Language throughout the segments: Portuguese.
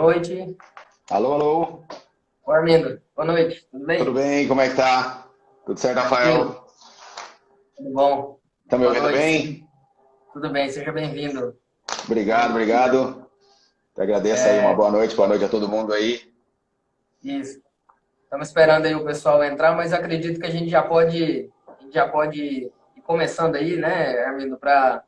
noite. Alô, alô. Oi, Armindo. Boa noite. Tudo Tudo bem? bem? Como é que tá? Tudo certo, Tranquilo? Rafael? Tudo bom? Tá me Boa ouvindo noite. bem? Tudo bem, seja bem-vindo. Obrigado, E, obrigado. Te agradeço aí, uma é, boa noite a todo mundo aí. isso. Estamos esperando aí o pessoal entrar, mas acredito que a gente já pode ir começando aí, né, Armindo, para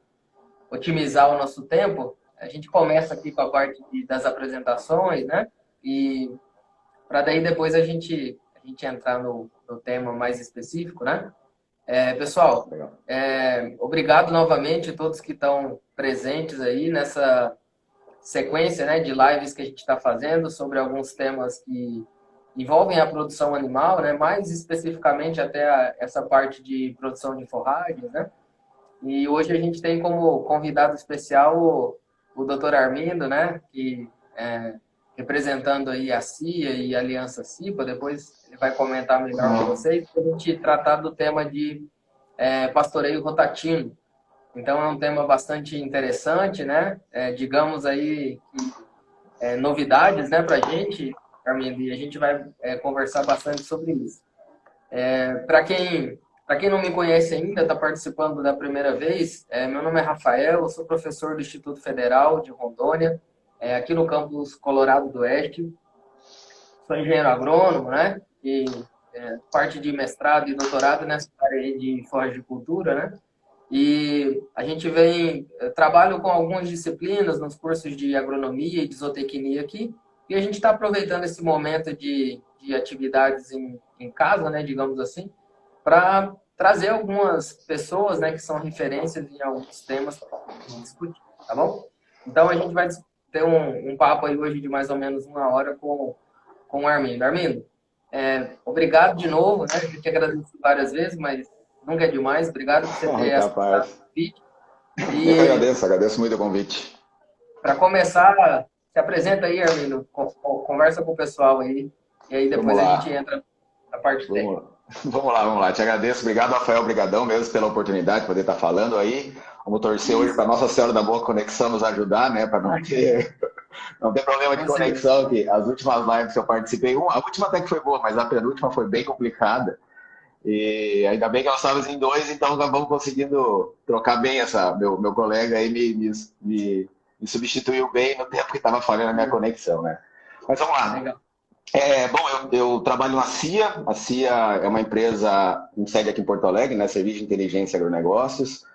otimizar o nosso tempo. A gente começa aqui com a parte das apresentações, né? E para daí depois a gente entrar no tema mais específico, né? Pessoal, Legal. obrigado novamente a todos que estão presentes aí nessa sequência, né, de lives que a gente está fazendo sobre alguns temas que envolvem a produção animal, né, mais especificamente até essa parte de produção de forragens, né? E hoje a gente tem como convidado especial o Dr. Armindo, né, que representando aí a CIA e a Aliança CIPA, depois ele vai comentar melhor com vocês, para a gente tratar do tema de pastoreio rotativo. Então é um tema bastante interessante, né? Digamos aí que novidades, né, para a gente, Armindo, e a gente vai conversar bastante sobre isso. Para quem não me conhece ainda, está participando da primeira vez, meu nome é Rafael, eu sou professor do Instituto Federal de Rondônia, aqui no campus Colorado do Oeste. Sou engenheiro agrônomo, né? E parte de mestrado e doutorado nessa área aí de floricultura, né? E a gente trabalho com algumas disciplinas nos cursos de agronomia e de zootecnia aqui, e a gente está aproveitando esse momento de atividades em casa, né, digamos assim, para trazer algumas pessoas, né, que são referências em alguns temas para discutir, tá bom? Então a gente vai ter um papo aí hoje de mais ou menos uma hora com o Armindo. Armindo, obrigado de novo, né? Já te agradeço várias vezes, mas nunca é demais. Obrigado por você ter aceitado o Capaz. convite. Eu que E agradeço muito o convite. para começar, se apresenta aí, Armindo. Conversa com o pessoal aí. E aí Vamos depois a gente lá. entra na parte Vamos técnica. lá. Vamos lá. Te agradeço. Obrigado, Rafael. Obrigadão mesmo pela oportunidade de poder estar falando aí. Vamos torcer hoje Isso. para Nossa Senhora da Boa Conexão nos ajudar, né? Para não ter problema de Com certeza. conexão, que as últimas lives que eu participei, a última até que foi boa, mas a penúltima foi bem complicada. E ainda bem que nós estávamos em dois, então acabamos conseguindo trocar bem meu colega aí me substituiu bem no tempo que estava falhando a minha conexão, né? Mas vamos lá. Legal. Bom, eu trabalho na CIA. A CIA é uma empresa com sede aqui em Porto Alegre, né? Serviço de Inteligência e Agronegócios.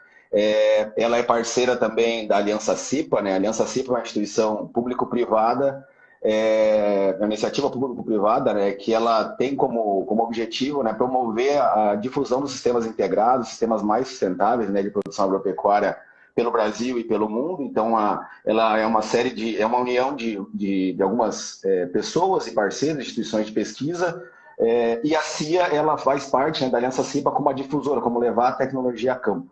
Ela é parceira também da Aliança CIPA, né? A Aliança CIPA é uma instituição público-privada, uma iniciativa público-privada, né? Que ela tem como objetivo, né? Promover a difusão dos sistemas integrados, sistemas mais sustentáveis, né? De produção agropecuária pelo Brasil e pelo mundo. Então, ela é uma união de algumas pessoas e parceiros, instituições de pesquisa, e a CIA ela faz parte, né, da Aliança CIPA como a difusora, como levar a tecnologia a campo.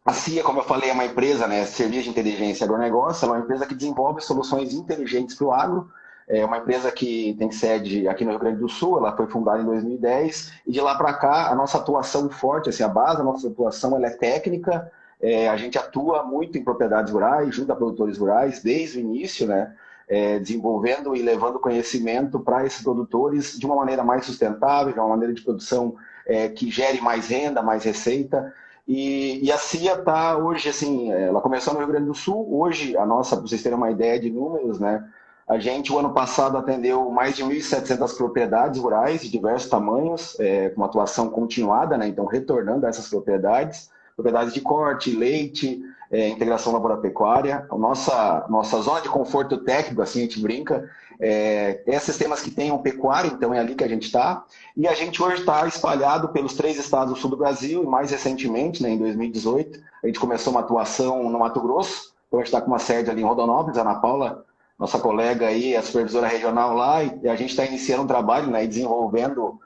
A CIA, como eu falei, é uma empresa, né, Serviço de Inteligência e Agronegócio, ela é uma empresa que desenvolve soluções inteligentes para o agro. É uma empresa que tem sede aqui no Rio Grande do Sul, ela foi fundada em 2010, e de lá para cá a nossa atuação forte, assim, a base da nossa atuação ela é técnica, a gente atua muito em propriedades rurais, junto a produtores rurais, desde o início, né, desenvolvendo e levando conhecimento para esses produtores de uma maneira mais sustentável, de uma maneira de produção que gere mais renda, mais receita. E a CIA está hoje, assim, ela começou no Rio Grande do Sul, hoje, para vocês terem uma ideia de números, né, a gente, o ano passado, atendeu mais de 1.700 propriedades rurais de diversos tamanhos, com atuação continuada, né, então retornando a essas propriedades de corte, leite, integração lavoura-pecuária. A nossa zona de conforto técnico, assim a gente brinca, sistemas que tenham pecuária, então é ali que a gente está. E a gente hoje está espalhado pelos 3 estados do sul do Brasil, e mais recentemente, né, em 2018, a gente começou uma atuação no Mato Grosso, então a gente está com uma sede ali em Rondonópolis, a Ana Paula, nossa colega aí, a supervisora regional lá, e a gente está iniciando um trabalho, né, e desenvolvendo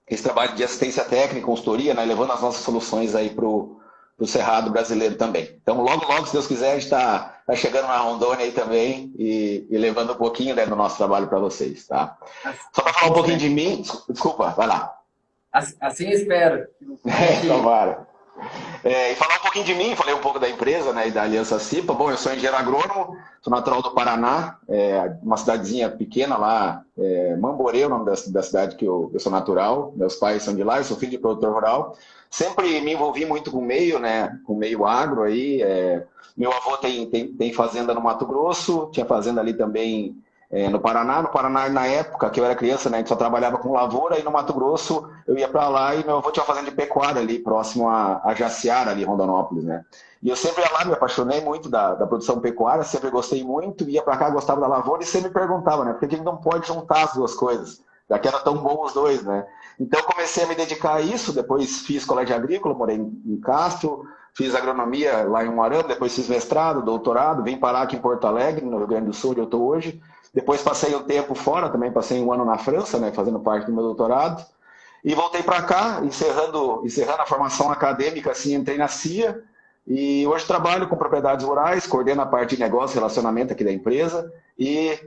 esse trabalho de assistência técnica, consultoria, né, levando as nossas soluções aí para o Cerrado brasileiro também. Então, logo, logo, se Deus quiser, a gente está chegando na Rondônia aí também e levando um pouquinho, né, do nosso trabalho para vocês, tá? Só para falar Assim um pouquinho espero. de mim, desculpa, vai lá. Assim espero. A gente Tomara. E falar um pouquinho de mim, falei um pouco da empresa, né, e da Aliança Cipa. Bom, eu sou engenheiro agrônomo, sou natural do Paraná, uma cidadezinha pequena lá, Mamborê, o nome da cidade que eu sou natural. Meus pais são de lá, eu sou filho de produtor rural. Sempre me envolvi muito com o meio, né, com o meio agro aí. Meu avô tem fazenda no Mato Grosso, tinha fazenda ali também no Paraná. No Paraná, na época que eu era criança, né, a gente só trabalhava com lavoura, e no Mato Grosso eu ia para lá e meu avô tinha uma fazenda de pecuária ali, próximo a Jaciara, ali, Rondonópolis, né? E eu sempre ia lá, me apaixonei muito da produção pecuária, sempre gostei muito, ia para cá, gostava da lavoura e sempre me perguntava, né, por que a gente não pode juntar as duas coisas? Já que era tão bom os dois, né? Então comecei a me dedicar a isso, depois fiz colégio agrícola, morei em Castro, fiz agronomia lá em Umuarama, depois fiz mestrado, doutorado, vim parar aqui em Porto Alegre, no Rio Grande do Sul, onde eu estou hoje. Depois passei um tempo fora, também passei um ano na França, né, fazendo parte do meu doutorado. E voltei para cá, encerrando a formação acadêmica, assim, entrei na CIA. E hoje trabalho com propriedades rurais, coordeno a parte de negócio e relacionamento aqui da empresa. E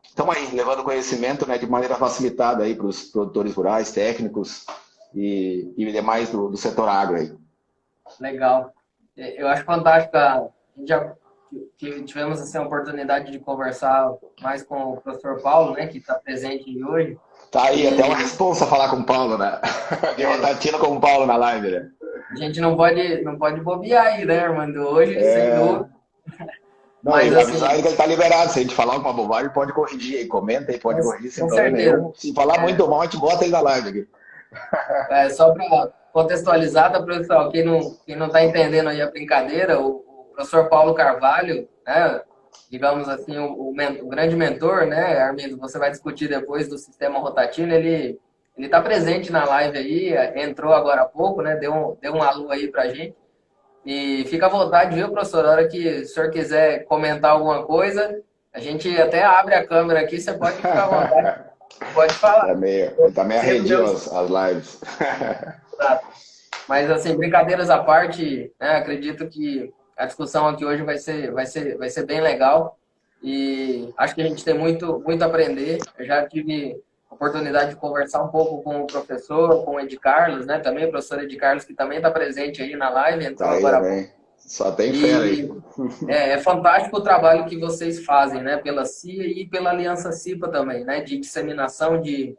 estamos aí, levando conhecimento, né, de maneira facilitada para os produtores rurais, técnicos e demais do setor agro aí. Legal. Eu acho fantástico. A gente já tivemos assim, a oportunidade de conversar mais com o professor Paulo, né, que está presente hoje. Tá aí, até uma responsa falar com o Paulo, né? Deu uma tatina com o Paulo na live, né? A gente não pode bobear aí, né, Armando? Hoje, sem dúvida. Não, Mas, ele assim, avisar ele que ele tá liberado. Se a gente falar alguma bobagem, pode corrigir aí, comenta aí, pode corrigir sem com problema certeza. nenhum. Se falar muito mal, a gente bota ele na live aqui. Só para contextualizar, tá, pessoal, quem não está entendendo aí a brincadeira, o professor Paulo Carvalho, né, digamos assim, o grande mentor, né, Armindo, você vai discutir depois do sistema rotativo, ele está presente na live aí, entrou agora há pouco, né, deu um alô aí para a gente. E fica à vontade, viu, professor? Na hora que o senhor quiser comentar alguma coisa, a gente até abre a câmera aqui, você pode ficar à vontade, pode falar. Tá meio arredio as lives. Mas, assim, brincadeiras à parte, né, acredito que a discussão aqui hoje vai ser bem legal. E acho que a gente tem muito a aprender. Eu já tive a oportunidade de conversar um pouco com o professor, com o Ed Carlos, né? Também o professor Ed Carlos, que também está presente aí na live, entrou Tá aí agora há também. pouco. Só tem fera aí. É fantástico o trabalho que vocês fazem, né? Pela CIA e pela Aliança CIPA também, né? De disseminação de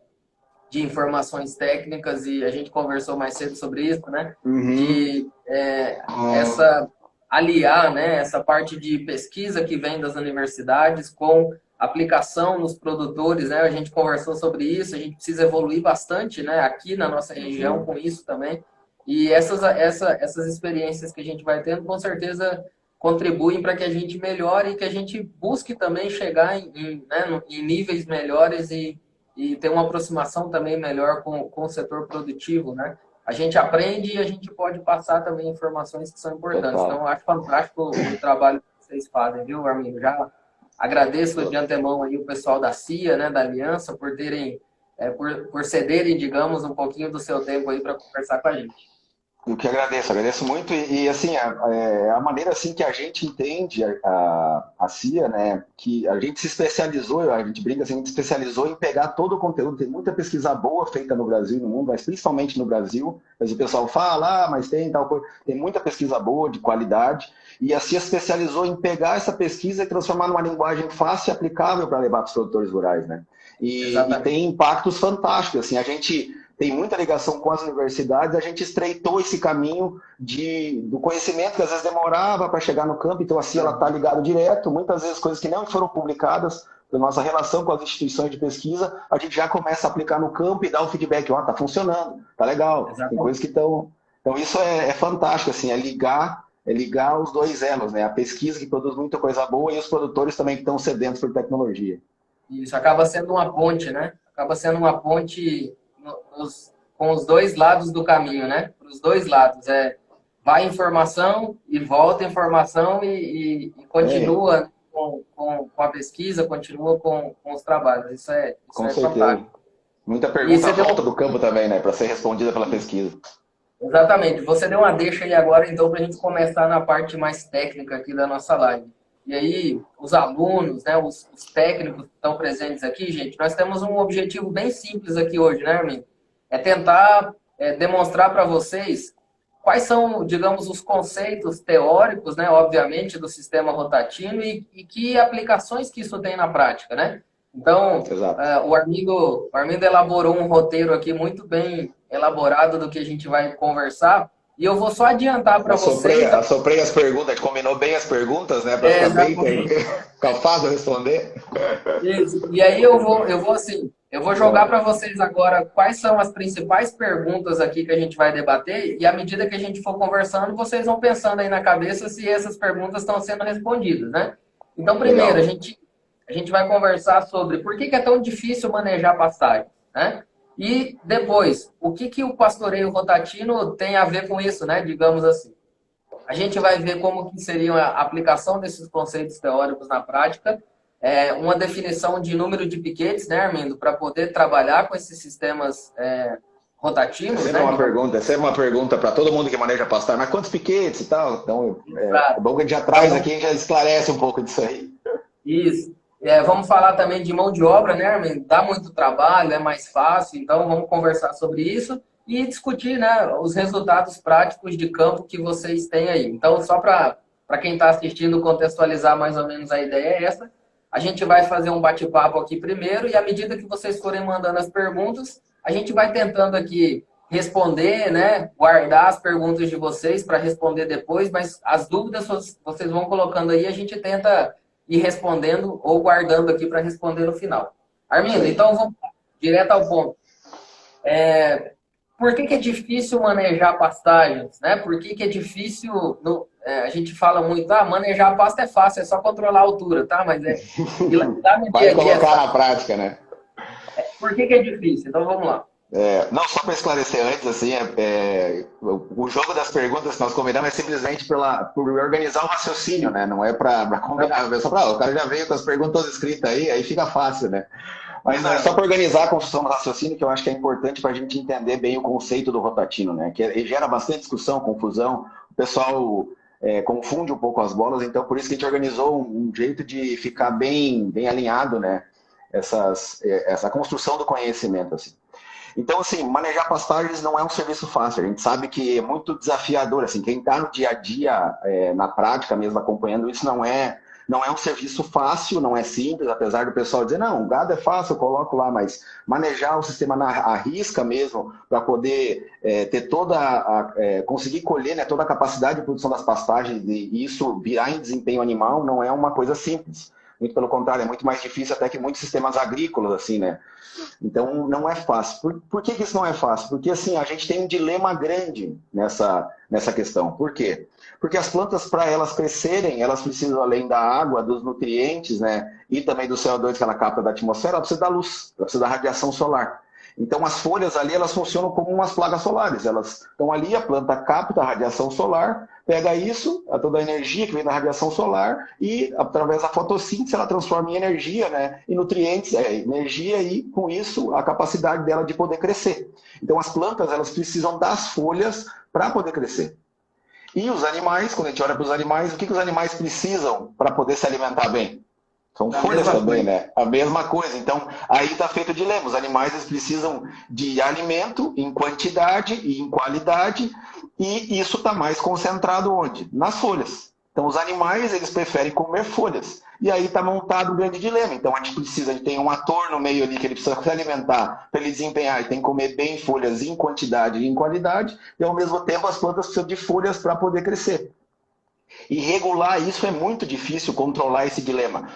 informações técnicas, e a gente conversou mais cedo sobre isso, né? De aliar, né, essa parte de pesquisa que vem das universidades com aplicação nos produtores, né? A gente conversou sobre isso, a gente precisa evoluir bastante, né, aqui na nossa região com isso também. E essas experiências que a gente vai tendo, com certeza contribuem para que a gente melhore e que a gente busque também chegar em níveis melhores e ter uma aproximação também melhor com o setor produtivo, né? A gente aprende e a gente pode passar também informações que são importantes. Total. Então, eu acho fantástico o trabalho que vocês fazem, viu, Armindo? Já agradeço de antemão aí o pessoal da CIA, né, da Aliança, por terem, por cederem, digamos, um pouquinho do seu tempo aí para conversar com a gente. Eu que agradeço muito. E assim, a maneira assim que a gente entende a CIA, né, que a gente se especializou, a gente brinca assim, a gente se especializou em pegar todo o conteúdo. Tem muita pesquisa boa feita no Brasil e no mundo, mas principalmente no Brasil. Mas o pessoal fala, mas tem tal coisa. Tem muita pesquisa boa, de qualidade. E a CIA se especializou em pegar essa pesquisa e transformar numa linguagem fácil e aplicável para levar para os produtores rurais, né? E tem impactos fantásticos. Assim, a gente tem muita ligação com as universidades, a gente estreitou esse caminho do conhecimento que às vezes demorava para chegar no campo, então assim ela está ligada direto, muitas vezes coisas que não foram publicadas, da nossa relação com as instituições de pesquisa, a gente já começa a aplicar no campo e dá o feedback, está funcionando, está legal, tem coisas que estão... Então isso é fantástico, assim, é ligar os dois elos, né? A pesquisa que produz muita coisa boa e os produtores também que estão sedentos por tecnologia. Isso acaba sendo uma ponte, né? Acaba sendo uma ponte com os dois lados do caminho, né? Para os dois lados. Vai informação e volta informação e continua com a pesquisa, continua com os trabalhos. Isso é fantástico. Muita pergunta volta do campo também, né? Para ser respondida pela pesquisa. Exatamente. Você deu uma deixa aí agora, então, para a gente começar na parte mais técnica aqui da nossa live. E aí, os alunos, né, os técnicos que estão presentes aqui, gente, nós temos um objetivo bem simples aqui hoje, né, Armin? É tentar demonstrar para vocês quais são, digamos, os conceitos teóricos, né, obviamente, do sistema Rotatino e que aplicações que isso tem na prática, né? Então, o Armindo elaborou um roteiro aqui muito bem elaborado do que a gente vai conversar e eu vou só adiantar para vocês. Assoprei as perguntas, combinou bem as perguntas, né, para ficar bem capaz de responder. Isso. E aí eu vou jogar para vocês agora quais são as principais perguntas aqui que a gente vai debater e à medida que a gente for conversando, vocês vão pensando aí na cabeça se essas perguntas estão sendo respondidas, né? Então, primeiro, a gente vai conversar sobre por que é tão difícil manejar pastagem, né? E depois, o que o pastoreio rotatino tem a ver com isso, né? Digamos assim. A gente vai ver como que seria a aplicação desses conceitos teóricos na prática, uma definição de número de piquetes, né, Armindo, para poder trabalhar com esses sistemas rotativos. Essa é uma pergunta para todo mundo que maneja pastagem, mas quantos piquetes e tal? Então, é bom que a gente já traz aqui, a gente já esclarece um pouco disso aí. Isso. Vamos falar também de mão de obra, né, Armindo? Dá muito trabalho, é mais fácil, então vamos conversar sobre isso e discutir, né, os resultados práticos de campo que vocês têm aí. Então, só para quem está assistindo contextualizar mais ou menos a ideia é essa. A gente vai fazer um bate-papo aqui primeiro e à medida que vocês forem mandando as perguntas, a gente vai tentando aqui responder, né, guardar as perguntas de vocês para responder depois, mas as dúvidas vocês vão colocando aí, a gente tenta ir respondendo ou guardando aqui para responder no final. Armindo, então vamos direto ao ponto. Por que é difícil manejar pastagens, né? Por que é difícil... a gente fala muito, manejar a pasta é fácil, é só controlar a altura, tá? Mas vai colocar na prática, né? Por que é difícil? Então vamos lá. Não, só para esclarecer antes, assim, o jogo das perguntas que nós combinamos é simplesmente por organizar o raciocínio, né? Não é para combinar, o cara já veio com as perguntas escritas aí fica fácil, né? Mas não, é só para organizar a construção do raciocínio, que eu acho que é importante para a gente entender bem o conceito do rotatino, né? Que gera bastante discussão, confusão, o pessoal confunde um pouco as bolas, então por isso que a gente organizou um jeito de ficar bem alinhado, né? Essa construção do conhecimento, assim. Então, assim, manejar pastagens não é um serviço fácil. A gente sabe que é muito desafiador. Assim, quem está no dia a dia, na prática mesmo, acompanhando isso, não é um serviço fácil, não é simples, apesar do pessoal dizer, não, o gado é fácil, eu coloco lá, mas manejar o sistema à risca mesmo, para poder ter conseguir colher, né, toda a capacidade de produção das pastagens e isso virar em desempenho animal, não é uma coisa simples. Muito pelo contrário, é muito mais difícil até que muitos sistemas agrícolas, assim, né? Então, não é fácil. Por que isso não é fácil? Porque, assim, a gente tem um dilema grande nessa questão. Por quê? Porque as plantas, para elas crescerem, elas precisam, além da água, dos nutrientes, né? E também do CO2 que ela capta da atmosfera, ela precisa da luz, ela precisa da radiação solar. Então, as folhas ali, elas funcionam como umas plagas solares. Elas estão ali, a planta capta a radiação solar, pega isso, toda a energia que vem da radiação solar, e, através da fotossíntese, ela transforma em energia, né? Em nutrientes, energia, e, com isso, a capacidade dela de poder crescer. Então, as plantas, elas precisam das folhas para poder crescer. E os animais, quando a gente olha para os animais, o que os animais precisam para poder se alimentar bem? São folhas também, né? A mesma coisa. Então, aí está feito o dilema. Os animais eles precisam de alimento em quantidade e em qualidade, e isso está mais concentrado onde? Nas folhas. Então, os animais eles preferem comer folhas. E aí está montado um grande dilema. Então, a gente precisa de ter um ator no meio ali que ele precisa se alimentar para ele desempenhar. E tem que comer bem folhas em quantidade e em qualidade. E, ao mesmo tempo, as plantas precisam de folhas para poder crescer. E regular isso é muito difícil, controlar esse dilema.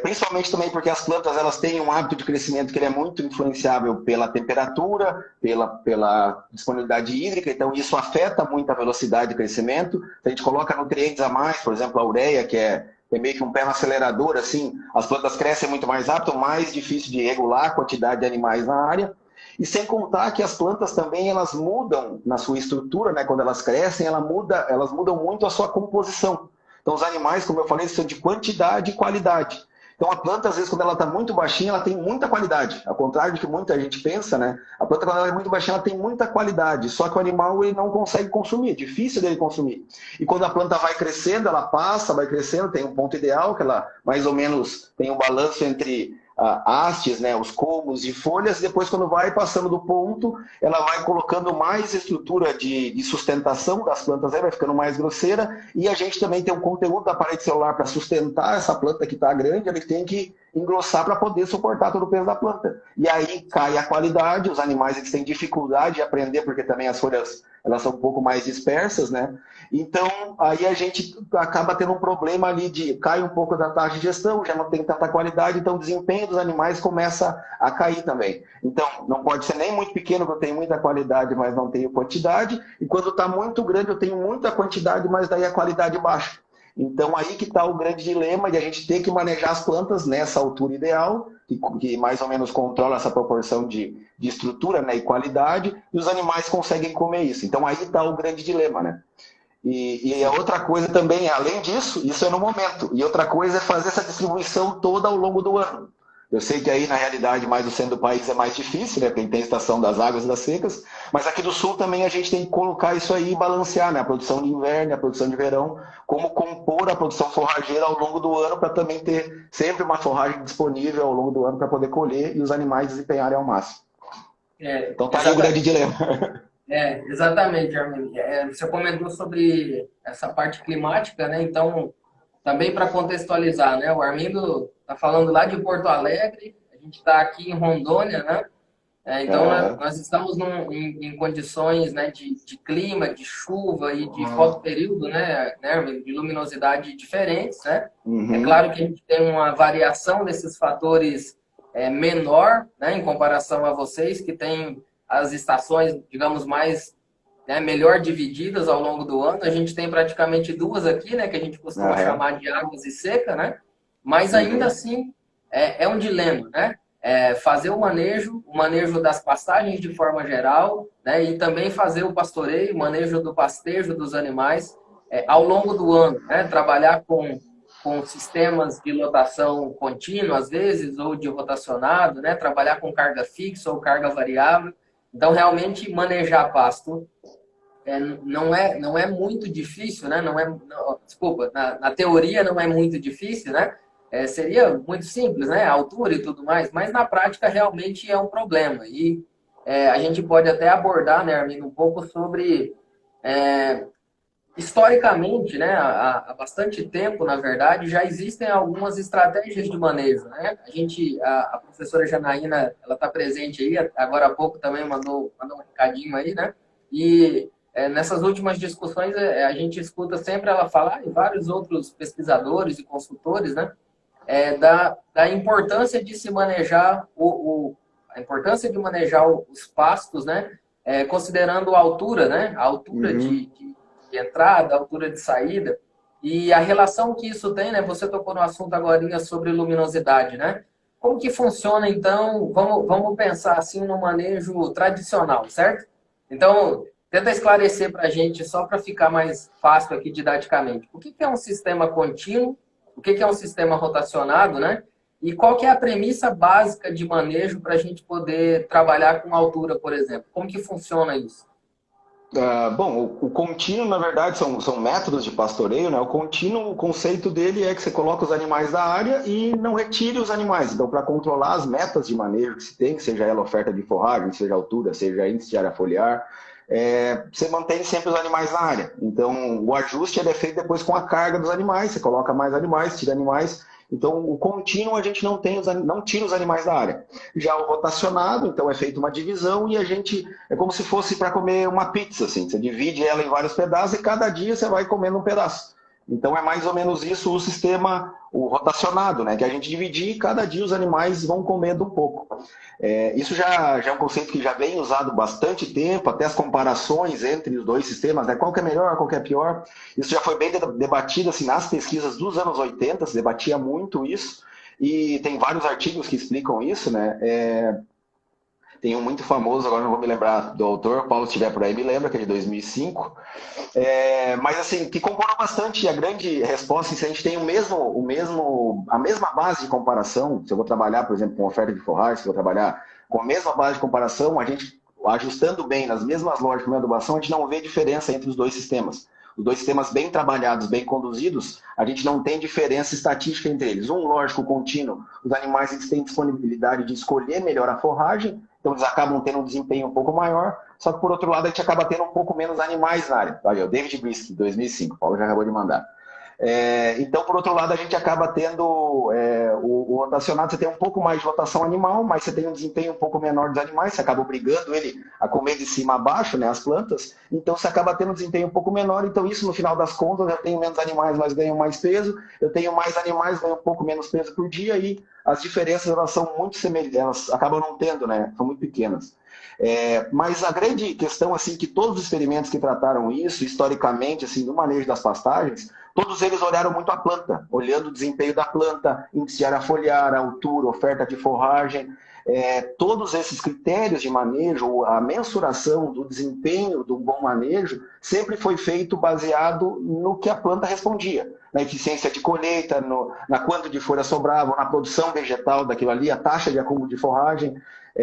Principalmente também porque as plantas elas têm um hábito de crescimento que ele é muito influenciável pela temperatura, pela disponibilidade hídrica, então isso afeta muito a velocidade de crescimento. Se a gente coloca nutrientes a mais, por exemplo, a ureia, que é meio que um pé no acelerador, assim, as plantas crescem muito mais rápido, mais difícil de regular a quantidade de animais na área. E sem contar que as plantas também elas mudam na sua estrutura, né? Quando elas crescem, elas mudam muito a sua composição. Então, os animais, como eu falei, são de quantidade e qualidade. Então, a planta, às vezes, quando ela está muito baixinha, ela tem muita qualidade. Ao contrário do que muita gente pensa, né? A planta, quando ela é muito baixinha, ela tem muita qualidade. Só que o animal ele não consegue consumir, é difícil dele consumir. E quando a planta vai crescendo, ela passa, vai crescendo, tem um ponto ideal, que ela mais ou menos tem um balanço entre hastes, né, os colmos de folhas, e depois quando vai passando do ponto, ela vai colocando mais estrutura de sustentação das plantas, aí vai ficando mais grosseira, e a gente também tem um conteúdo da parede celular para sustentar essa planta que está grande, ele tem que engrossar para poder suportar todo o peso da planta. E aí cai a qualidade, os animais eles têm dificuldade de aprender, porque também as folhas elas são um pouco mais dispersas, né? Então, aí a gente acaba tendo um problema ali de cai um pouco da taxa de gestão, já não tem tanta qualidade, então o desempenho dos animais começa a cair também. Então, não pode ser nem muito pequeno, que eu tenho muita qualidade, mas não tenho quantidade, e quando está muito grande, eu tenho muita quantidade, mas daí a qualidade baixa. Então, aí que está o grande dilema de a gente ter que manejar as plantas nessa altura ideal, que mais ou menos controla essa proporção de estrutura, né, e qualidade, e os animais conseguem comer isso. Então, aí está o grande dilema, né? E a outra coisa também, além disso, isso é no momento. E outra coisa é fazer essa distribuição toda ao longo do ano. Eu sei que aí, na realidade, mais o centro do país é mais difícil, né? Porque tem a estação das águas e das secas, mas aqui do sul também a gente tem que colocar isso aí e balancear, né? A produção de inverno, a produção de verão, como compor a produção forrageira ao longo do ano para também ter sempre uma forragem disponível ao longo do ano para poder colher e os animais desempenharem ao máximo. Então tá aí o grande dilema. Exatamente, Armin. Você comentou sobre essa parte climática, né? Então, também para contextualizar, né? O Armindo está falando lá de Porto Alegre, a gente está aqui em Rondônia, né? Então, nós estamos em condições, né, de clima, de chuva e de fotoperíodo, né, Armindo, de luminosidade diferentes, né? É claro que a gente tem uma variação desses fatores menor, né, em comparação a vocês, que têm as estações, digamos, mais, né, melhor divididas ao longo do ano. A gente tem praticamente duas aqui, né, que a gente costuma chamar de águas e seca, né? Mas ainda assim é um dilema, né? Fazer o manejo das pastagens de forma geral, né? E também fazer o pastoreio, o manejo do pastejo dos animais ao longo do ano, né? Trabalhar com sistemas de lotação contínua, às vezes, ou de rotacionado, né? Trabalhar com carga fixa ou carga variável. Então, realmente, manejar pasto não é muito difícil, né? Desculpa, na teoria não é muito difícil, né? Seria muito simples, né? A altura e tudo mais, mas na prática realmente é um problema. E a gente pode até abordar, né, Armin, um pouco sobre historicamente, né, há bastante tempo, na verdade, já existem algumas estratégias de manejo, né? A professora Janaína, ela está presente aí, agora há pouco também mandou um recadinho aí, né? E nessas últimas discussões a gente escuta sempre ela falar, e vários outros pesquisadores e consultores, né, da importância de se manejar a importância de manejar os pastos, né, considerando a altura, né, a altura de entrada, a altura de saída, e a relação que isso tem, né? Você tocou no assunto agora sobre luminosidade, né? Como que funciona, então? Vamos pensar assim no manejo tradicional, certo? Então, tenta esclarecer para a gente, só para ficar mais fácil aqui didaticamente. O que é um sistema contínuo? O que é um sistema rotacionado, né? E qual que é a premissa básica de manejo para a gente poder trabalhar com altura, por exemplo? Como que funciona isso? Bom, o contínuo, na verdade, são métodos de pastoreio, né? O contínuo, o conceito dele é que você coloca os animais da área e não retire os animais. Então, para controlar as metas de manejo que se tem, seja ela oferta de forragem, seja altura, seja índice de área foliar, você mantém sempre os animais na área. Então, o ajuste é feito depois com a carga dos animais, você coloca mais animais, tira animais. Então, o contínuo a gente não tira os animais da área. Já o rotacionado, então é feita uma divisão e a gente é como se fosse para comer uma pizza, assim. Você divide ela em vários pedaços e cada dia você vai comendo um pedaço. Então é mais ou menos isso o sistema, o rotacionado, né? Que a gente dividir e cada dia os animais vão comendo um pouco. Isso já é um conceito que já vem usado bastante tempo, até as comparações entre os dois sistemas, né? Qual que é melhor, qual que é pior. Isso já foi bem debatido assim, nas pesquisas dos anos 80, se debatia muito isso, e tem vários artigos que explicam isso, né? Tem um muito famoso, agora não vou me lembrar do autor, Paulo, se estiver por aí, me lembra, que é de 2005. Mas assim, que comparou bastante. E a grande resposta, se a gente tem a mesma base de comparação, se eu vou trabalhar, por exemplo, com oferta de forragem, se eu vou trabalhar com a mesma base de comparação, a gente, ajustando bem nas mesmas lógicas de adubação, a gente não vê diferença entre os dois sistemas. os dois sistemas bem trabalhados, bem conduzidos, a gente não tem diferença estatística entre eles. Um, lógico, contínuo, os animais eles têm disponibilidade de escolher melhor a forragem, então eles acabam tendo um desempenho um pouco maior, só que por outro lado a gente acaba tendo um pouco menos animais na área. Olha, o David Brisky, 2005, o Paulo já acabou de mandar. Então, por outro lado, a gente acaba tendo o rotacionado, você tem um pouco mais de rotação animal, mas você tem um desempenho um pouco menor dos animais, você acaba obrigando ele a comer de cima a baixo, né, as plantas, então você acaba tendo um desempenho um pouco menor, então isso no final das contas, eu tenho menos animais, mas ganho mais peso, eu tenho mais animais, ganho um pouco menos peso por dia, e as diferenças elas são muito semelhantes, elas acabam não tendo, né, são muito pequenas. Mas a grande questão, assim, que todos os experimentos que trataram isso, historicamente, assim, do manejo das pastagens, todos eles olharam muito a planta, olhando o desempenho da planta, índice de área foliar, altura, oferta de forragem, todos esses critérios de manejo, a mensuração do desempenho do bom manejo, sempre foi feito baseado no que a planta respondia, na eficiência de colheita, na quanto de folha sobrava, na produção vegetal daquilo ali, a taxa de acúmulo de forragem,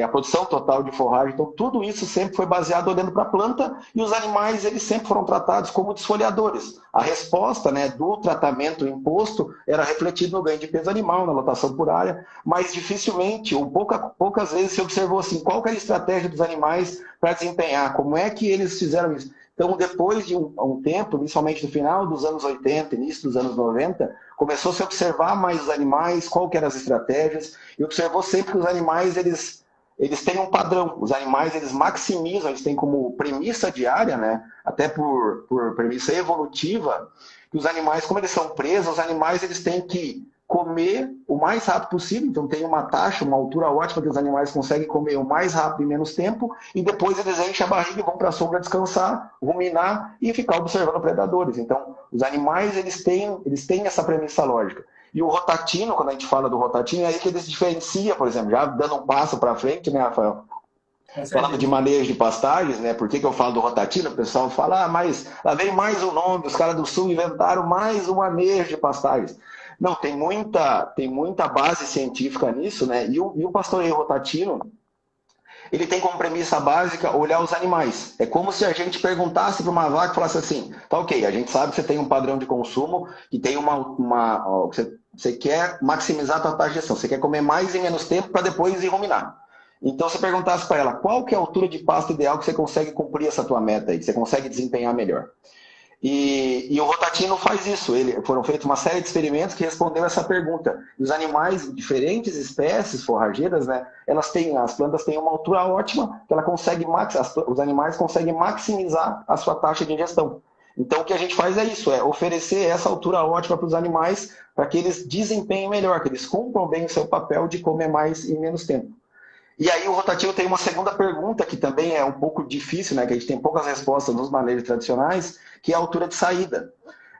a produção total de forragem. Então, tudo isso sempre foi baseado olhando para a planta e os animais eles sempre foram tratados como desfolhadores. A resposta, né, do tratamento imposto era refletido no ganho de peso animal, na lotação por área, mas dificilmente, ou poucas vezes se observou assim, qual que era a estratégia dos animais para desempenhar, como é que eles fizeram isso. Então, depois de um tempo, principalmente no final dos anos 80, início dos anos 90, começou a se observar mais os animais, qual que eram as estratégias, e observou sempre que os animais, eles têm um padrão. Os animais, eles maximizam, eles têm como premissa diária, né, até por premissa evolutiva, que os animais, como eles são presos, os animais eles têm que comer o mais rápido possível, então tem uma taxa, uma altura ótima que os animais conseguem comer o mais rápido em menos tempo, e depois eles enchem a barriga e vão para a sombra descansar, ruminar e ficar observando predadores. Então, os animais eles têm essa premissa lógica. E o rotatino, quando a gente fala do rotatino, é aí que ele se diferencia, por exemplo, já dando um passo para frente, né, Rafael? Falando de manejo de pastagens, né? Por que eu falo do rotatino? O pessoal fala, mas lá vem mais um nome, os caras do sul inventaram mais um manejo de pastagens. Não, tem muita base científica nisso, né? E o pastoreio rotatino, ele tem como premissa básica olhar os animais. É como se a gente perguntasse para uma vaca e falasse assim, tá ok, a gente sabe que você tem um padrão de consumo, que tem você quer maximizar a tua taxa de gestão, você quer comer mais em menos tempo para depois ir ruminar. Então, se perguntasse para ela, qual que é a altura de pasto ideal que você consegue cumprir essa tua meta aí, que você consegue desempenhar melhor? E o rotatino faz isso. Foram feitos uma série de experimentos que responderam essa pergunta. E os animais, diferentes espécies forrageiras, né, as plantas têm uma altura ótima que os animais conseguem maximizar a sua taxa de ingestão. Então, o que a gente faz é isso, é oferecer essa altura ótima para os animais para que eles desempenhem melhor, que eles cumpram bem o seu papel de comer mais em menos tempo. E aí o rotativo tem uma segunda pergunta, que também é um pouco difícil, né? Que a gente tem poucas respostas nos manejos tradicionais, que é a altura de saída.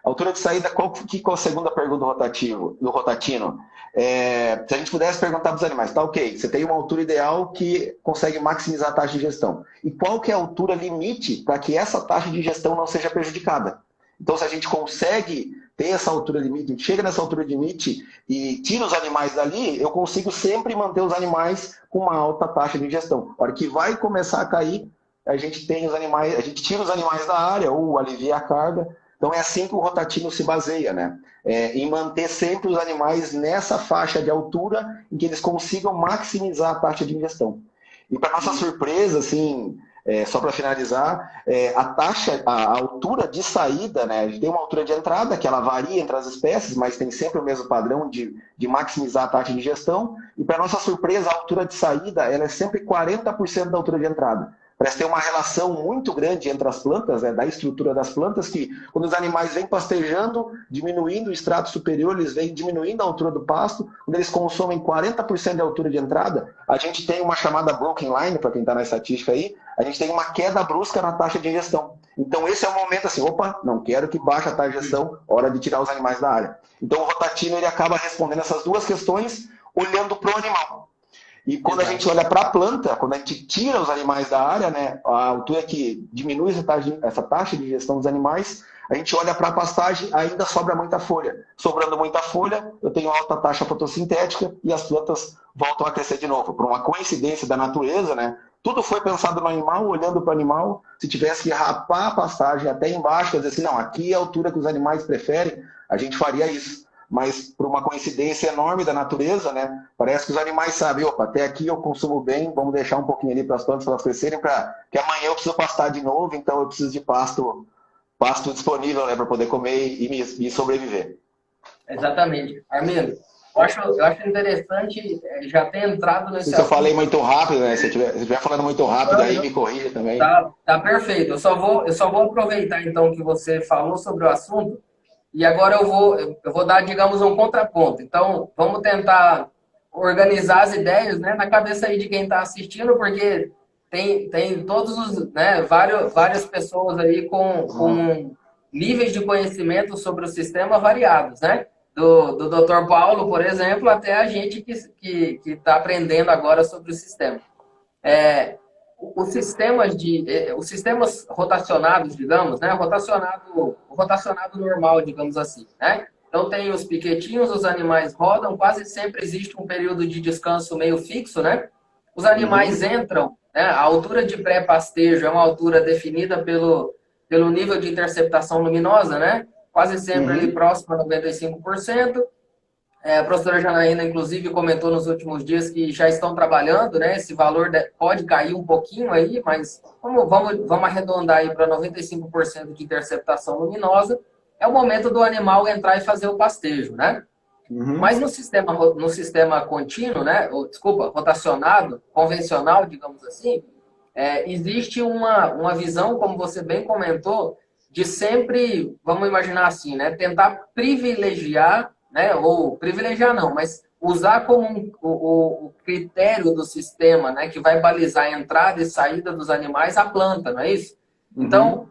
A altura de saída, qual é a segunda pergunta do rotatino? Se a gente pudesse perguntar para os animais, tá ok, você tem uma altura ideal que consegue maximizar a taxa de ingestão. E qual que é a altura limite para que essa taxa de ingestão não seja prejudicada? Então, se a gente consegue ter essa altura limite, a gente chega nessa altura limite e tira os animais dali, eu consigo sempre manter os animais com uma alta taxa de ingestão. A hora que vai começar a cair, a gente tira os animais da área ou alivia a carga. Então é assim que o rotatino se baseia, né? Em manter sempre os animais nessa faixa de altura em que eles consigam maximizar a taxa de ingestão. E para nossa surpresa, assim, só para finalizar, a altura de saída, né? A gente tem uma altura de entrada que ela varia entre as espécies, mas tem sempre o mesmo padrão de maximizar a taxa de ingestão. E para nossa surpresa, a altura de saída ela é sempre 40% da altura de entrada. Parece ter uma relação muito grande entre as plantas, né, da estrutura das plantas, que quando os animais vêm pastejando, diminuindo o extrato superior, eles vêm diminuindo a altura do pasto, quando eles consomem 40% da altura de entrada, a gente tem uma chamada broken line, para quem está na estatística aí, a gente tem uma queda brusca na taxa de ingestão. Então esse é o momento assim, opa, não quero que baixe a taxa de ingestão, hora de tirar os animais da área. Então o rotatino ele acaba respondendo essas duas questões, olhando para o animal. E quando a gente olha para a planta, quando a gente tira os animais da área, né, a altura que diminui essa taxa de ingestão dos animais, a gente olha para a pastagem, ainda sobra muita folha. Sobrando muita folha, eu tenho alta taxa fotossintética e as plantas voltam a crescer de novo. Por uma coincidência da natureza, né, Tudo foi pensado no animal, olhando para o animal. Se tivesse que rapar a pastagem até embaixo, dizer assim, não, aqui é a altura que os animais preferem, a gente faria isso. Mas por uma coincidência enorme da natureza, né? Parece que os animais sabem, opa, até aqui eu consumo bem, vamos deixar um pouquinho ali para as plantas para elas crescerem, que amanhã eu preciso pastar de novo, então eu preciso de pasto disponível, né, para poder comer e sobreviver. Exatamente. Armindo, eu acho interessante já ter entrado nesse Se eu falei assunto. muito rápido, né? Se eu estiver falando muito rápido, aí me corrija também. Tá perfeito. Eu só vou aproveitar então que você falou sobre o assunto e agora eu vou dar, digamos, um contraponto. Então, vamos tentar organizar as ideias, né, na cabeça aí de quem está assistindo, porque tem todos os, né, várias pessoas aí com níveis de conhecimento sobre o sistema variados, né? Do Dr. Paulo, por exemplo, até a gente que está aprendendo agora sobre o sistema. É, os sistemas rotacionados, digamos, né? O rotacionado normal, digamos assim, né? Então tem os piquetinhos, os animais rodam, quase sempre existe um período de descanso meio fixo, né? Os animais entram, né? A altura de pré-pastejo é uma altura definida pelo nível de interceptação luminosa, né? Quase sempre ali próximo a 95%. A professora Janaína, inclusive, comentou nos últimos dias que já estão trabalhando, né? Esse valor pode cair um pouquinho aí, mas vamos arredondar aí para 95% de interceptação luminosa. É o momento do animal entrar e fazer o pastejo, né? Mas no sistema contínuo, né? Desculpa, rotacionado, convencional, digamos assim, existe uma visão, como você bem comentou, de sempre, vamos imaginar assim, né? Tentar privilegiar, né? Ou privilegiar não, mas usar como o critério do sistema, né? Que vai balizar a entrada e saída dos animais a planta, não é isso? Então,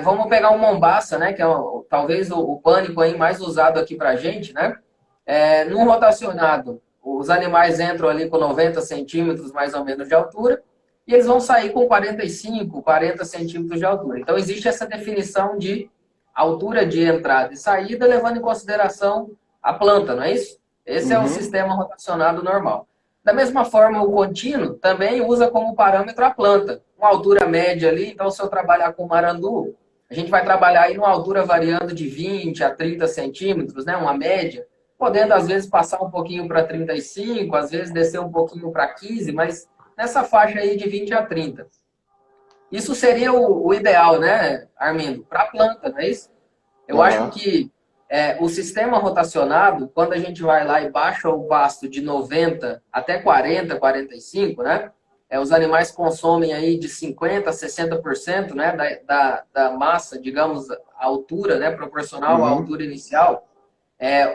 vamos pegar o Mombaça, né? Que é talvez o pânico aí mais usado aqui para a gente, né? No rotacionado, os animais entram ali com 90 centímetros mais ou menos de altura e eles vão sair com 45, 40 centímetros de altura. Então, existe essa definição de altura de entrada e saída, levando em consideração a planta, não é isso? Esse é o sistema rotacionado normal. Da mesma forma, o contínuo também usa como parâmetro a planta. Uma altura média ali, então se eu trabalhar com marandu, a gente vai trabalhar aí numa altura variando de 20 a 30 centímetros, né? Uma média, podendo às vezes passar um pouquinho para 35, às vezes descer um pouquinho para 15, mas nessa faixa aí de 20 a 30. Isso seria o ideal, né, Armindo? Para a planta, não é isso? Eu acho que o sistema rotacionado, quando a gente vai lá e baixa o pasto de 90 até 40, 45, né? Os animais consomem aí de 50% a 60%, né, da massa, digamos, a altura, né, proporcional à altura inicial.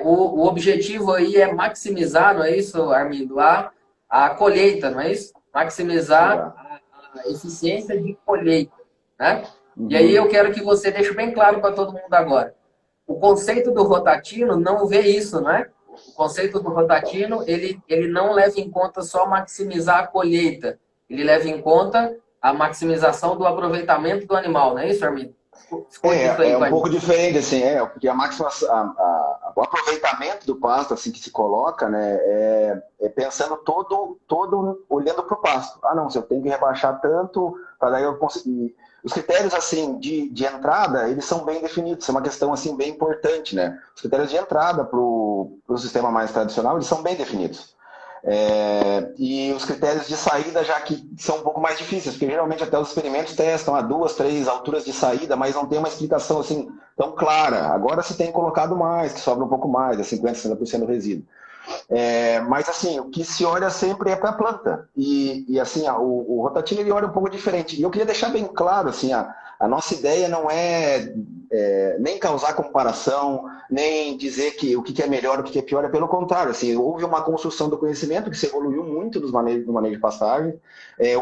O objetivo aí é maximizar, não é isso, Armindo? A colheita, não é isso? Maximizar a eficiência de colheita, né? E aí eu quero que você deixe bem claro para todo mundo agora. O conceito do rotatino não vê isso, não é? O conceito do rotatino, ele não leva em conta só maximizar a colheita. Ele leva em conta a maximização do aproveitamento do animal, não é isso, Armindo? É um pouco diferente, assim, porque o aproveitamento do pasto, assim, que se coloca, né, pensando todo olhando para o pasto. Ah, não, se eu tenho que rebaixar tanto, para daí eu conseguir. Os critérios, assim, de entrada, eles são bem definidos, é uma questão, assim, bem importante, né? Os critérios de entrada para o sistema mais tradicional, eles são bem definidos. E os critérios de saída já que são um pouco mais difíceis, porque geralmente até os experimentos testam a 2, 3 alturas de saída, mas não tem uma explicação assim tão clara. Agora se tem colocado mais, que sobra um pouco mais, é 50%, 60% do resíduo. Mas assim, o que se olha sempre é para a planta. E assim, o rotatino ele olha um pouco diferente. E eu queria deixar bem claro, assim, a nossa ideia não é nem causar comparação, nem dizer o que é melhor, o que é pior, pelo contrário, assim, houve uma construção do conhecimento que se evoluiu muito no manejo de pastagem,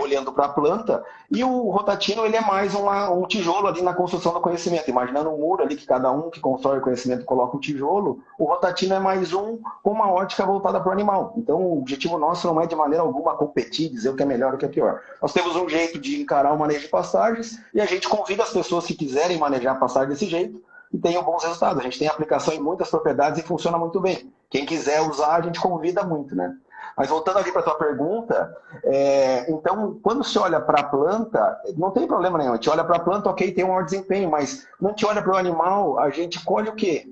olhando para a planta, e o rotatino ele é mais um tijolo ali na construção do conhecimento, imaginando um muro ali que cada um que constrói o conhecimento coloca um tijolo, o rotatino é mais com uma ótica voltada para o animal. Então o objetivo nosso não é de maneira alguma competir, dizer o que é melhor, o que é pior. Nós temos um jeito de encarar o manejo de pastagens e a gente convida as pessoas que quiserem manejar pastagem desse jeito e tenham bons resultados. A gente tem aplicação em muitas propriedades e funciona muito bem. Quem quiser usar, a gente convida muito, né? Mas voltando ali para a tua pergunta, então, quando se olha para a planta, não tem problema nenhum. A gente olha para a planta, ok, tem um maior desempenho, mas quando a gente olha para o animal, a gente colhe o quê?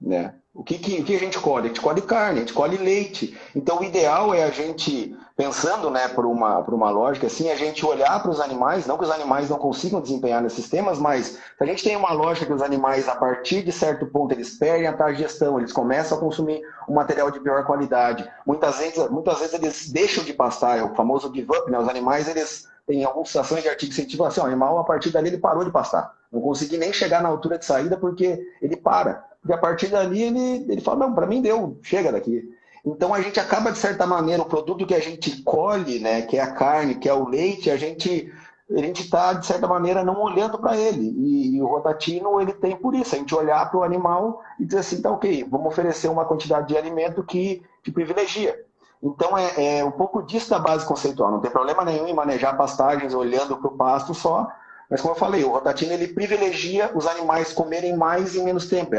Né? O que a gente colhe? A gente colhe carne, a gente colhe leite. Então, o ideal é a gente, pensando, né, por uma lógica assim, a gente olhar para os animais, não que os animais não consigam desempenhar nesses sistemas, mas se a gente tem uma lógica que os animais, a partir de certo ponto, eles perdem a taxa de gestão, eles começam a consumir um material de pior qualidade. Muitas vezes eles deixam de pastar, é o famoso give up, né? Os animais, eles têm algumas situações de artigo científico assim, ó, o animal, a partir dali, ele parou de pastar. Não consegui nem chegar na altura de saída porque ele para. Porque a partir dali ele fala, não, para mim deu, chega daqui. Então a gente acaba, de certa maneira, o produto que a gente colhe, né, que é a carne, que é o leite, a gente está, de certa maneira, não olhando para ele. E o Rotatino, ele tem por isso, a gente olhar para o animal e dizer assim, tá ok, vamos oferecer uma quantidade de alimento que te privilegia. Então é um pouco disso da base conceitual, não tem problema nenhum em manejar pastagens olhando para o pasto só, mas como eu falei, o Rotatino ele privilegia os animais comerem mais em menos tempo.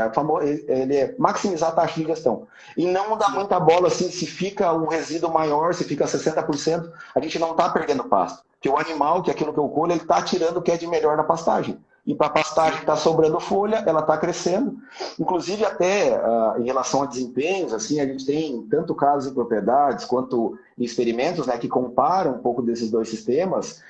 Ele é maximizar a taxa de ingestão. E não dá muita bola assim, se fica um resíduo maior, se fica 60%, a gente não está perdendo pasto. Porque o animal, que é aquilo que eu colho, ele está tirando o que é de melhor na pastagem. E para a pastagem está sobrando folha, ela está crescendo. Inclusive até em relação a desempenhos, assim, a gente tem tanto casos em propriedades quanto em experimentos, né, que comparam um pouco desses dois sistemas.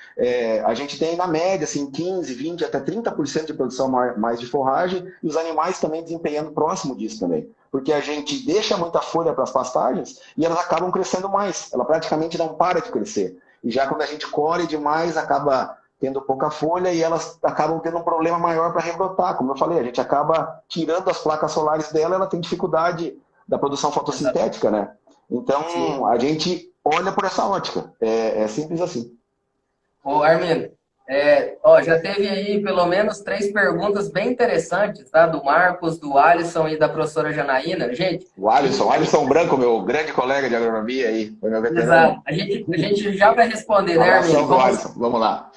A gente tem na média assim, 15, 20, até 30% de produção mais de forragem e os animais também desempenhando próximo disso também. Porque a gente deixa muita folha para as pastagens e elas acabam crescendo mais. Ela praticamente não para de crescer. E já quando a gente colhe demais, acaba tendo pouca folha e elas acabam tendo um problema maior para rebrotar. Como eu falei, a gente acaba tirando as placas solares dela, ela tem dificuldade da produção fotossintética, né? Então, sim, a gente olha por essa ótica. É simples assim. Ô, Armindo, já teve aí pelo menos 3 perguntas bem interessantes, tá? Do Marcos, do Alisson e da professora Janaína. Gente, o Alisson Branco, meu grande colega de agronomia aí, foi meu veterano. Exato. A gente já vai responder, né, Armindo? Vamos lá.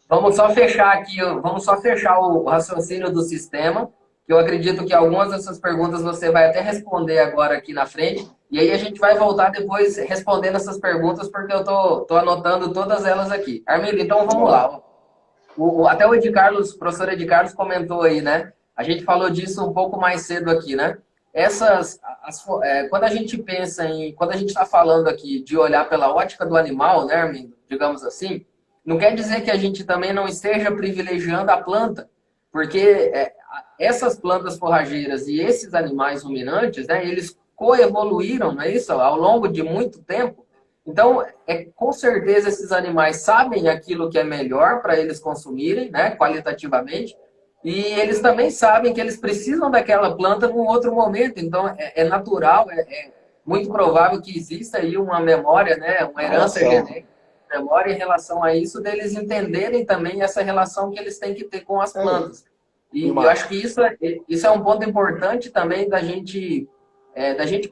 Vamos só fechar aqui, vamos só fechar o raciocínio do sistema, que eu acredito que algumas dessas perguntas você vai até responder agora aqui na frente, e aí a gente vai voltar depois respondendo essas perguntas, porque eu tô anotando todas elas aqui. Armindo, então vamos lá. Até o professor Ed Carlos comentou aí, né? A gente falou disso um pouco mais cedo aqui, né? Quando a gente pensa quando a gente está falando aqui de olhar pela ótica do animal, né, Armindo? Digamos assim, não quer dizer que a gente também não esteja privilegiando a planta, porque essas plantas forrageiras e esses animais ruminantes, né, eles coevoluíram, não é isso? Ao longo de muito tempo. Então, com certeza esses animais sabem aquilo que é melhor para eles consumirem, né, qualitativamente, e eles também sabem que eles precisam daquela planta num outro momento. Então, é natural, é muito provável que exista aí uma memória, né, uma herança genética, memória em relação a isso, deles entenderem também essa relação que eles têm que ter com as plantas. E eu acho que isso é um ponto importante também da gente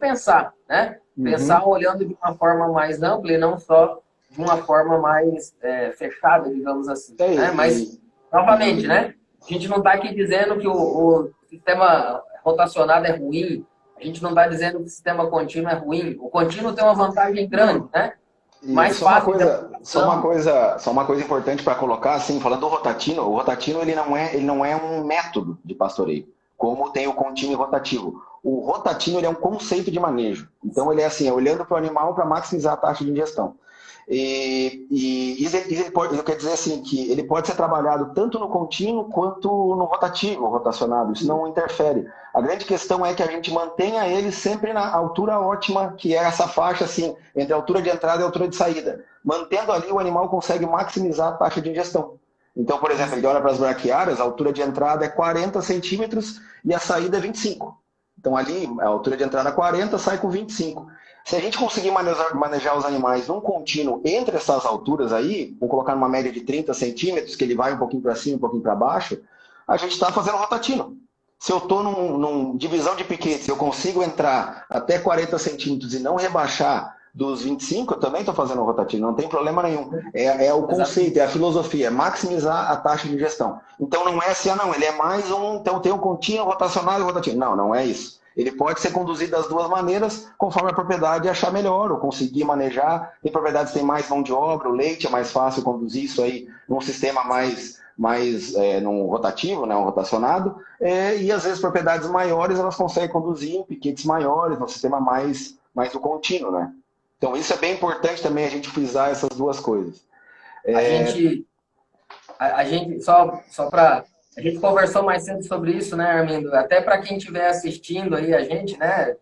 pensar, né? Pensar olhando de uma forma mais ampla e não só de uma forma mais fechada, digamos assim. Né? Mas, novamente, né? A gente não está aqui dizendo que o sistema rotacionado é ruim, a gente não está dizendo que o sistema contínuo é ruim. O contínuo tem uma vantagem grande, né? Mais fácil. Só uma coisa importante para colocar, assim, falando do Rotatino, o Rotatino ele não é um método de pastoreio, como tem o contínuo e rotativo. O Rotatino ele é um conceito de manejo. Então ele é assim, olhando para o animal para maximizar a taxa de ingestão. Ele quer dizer assim que ele pode ser trabalhado tanto no contínuo quanto no rotativo, rotacionado. Isso não interfere. A grande questão é que a gente mantenha ele sempre na altura ótima, que é essa faixa assim, entre a altura de entrada e a altura de saída. Mantendo ali, o animal consegue maximizar a taxa de ingestão. Então, por exemplo, ele olha para as braquiárias, a altura de entrada é 40 centímetros e a saída é 25. Então ali, a altura de entrada é 40, sai com 25. Se a gente conseguir manejar os animais num contínuo entre essas alturas aí, vou colocar numa média de 30 centímetros, que ele vai um pouquinho para cima, um pouquinho para baixo, a gente está fazendo rotatino. Se eu estou num divisão de piquetes, eu consigo entrar até 40 centímetros e não rebaixar dos 25, eu também estou fazendo rotatino, não tem problema nenhum. É o conceito, é a filosofia, é maximizar a taxa de ingestão. Então não é assim, não, ele é mais então tem um contínuo rotacional e rotativo. Não é isso. Ele pode ser conduzido das duas maneiras, conforme a propriedade achar melhor, ou conseguir manejar. Tem propriedades que têm mais mão de obra, o leite é mais fácil conduzir isso aí num sistema mais num rotativo, né, um rotacionado, e às vezes propriedades maiores elas conseguem conduzir em piquetes maiores, num sistema mais do contínuo, né? Então isso é bem importante também a gente frisar essas duas coisas. A gente, a gente só para a gente conversou mais cedo sobre isso, né, Armindo? Até para quem estiver assistindo aí a gente, né,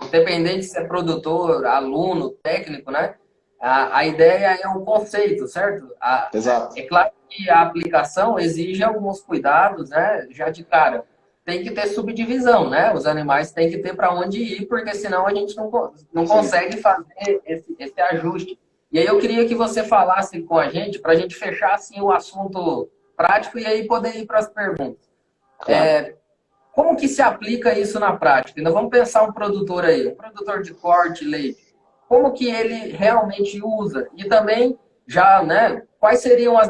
independente se é produtor, aluno, técnico, né? A ideia é um conceito, certo? Exato. É claro que a aplicação exige alguns cuidados, né? Já de cara. Tem que ter subdivisão, né? Os animais têm que ter para onde ir, porque senão a gente não consegue fazer esse ajuste. E aí eu queria que você falasse com a gente, para a gente fechar assim, o assunto prático e aí poder ir para as perguntas. Claro. Como que se aplica isso na prática? Então, vamos pensar um produtor aí, um produtor de corte, leite. Como que ele realmente usa? E também, já, né, quais seriam as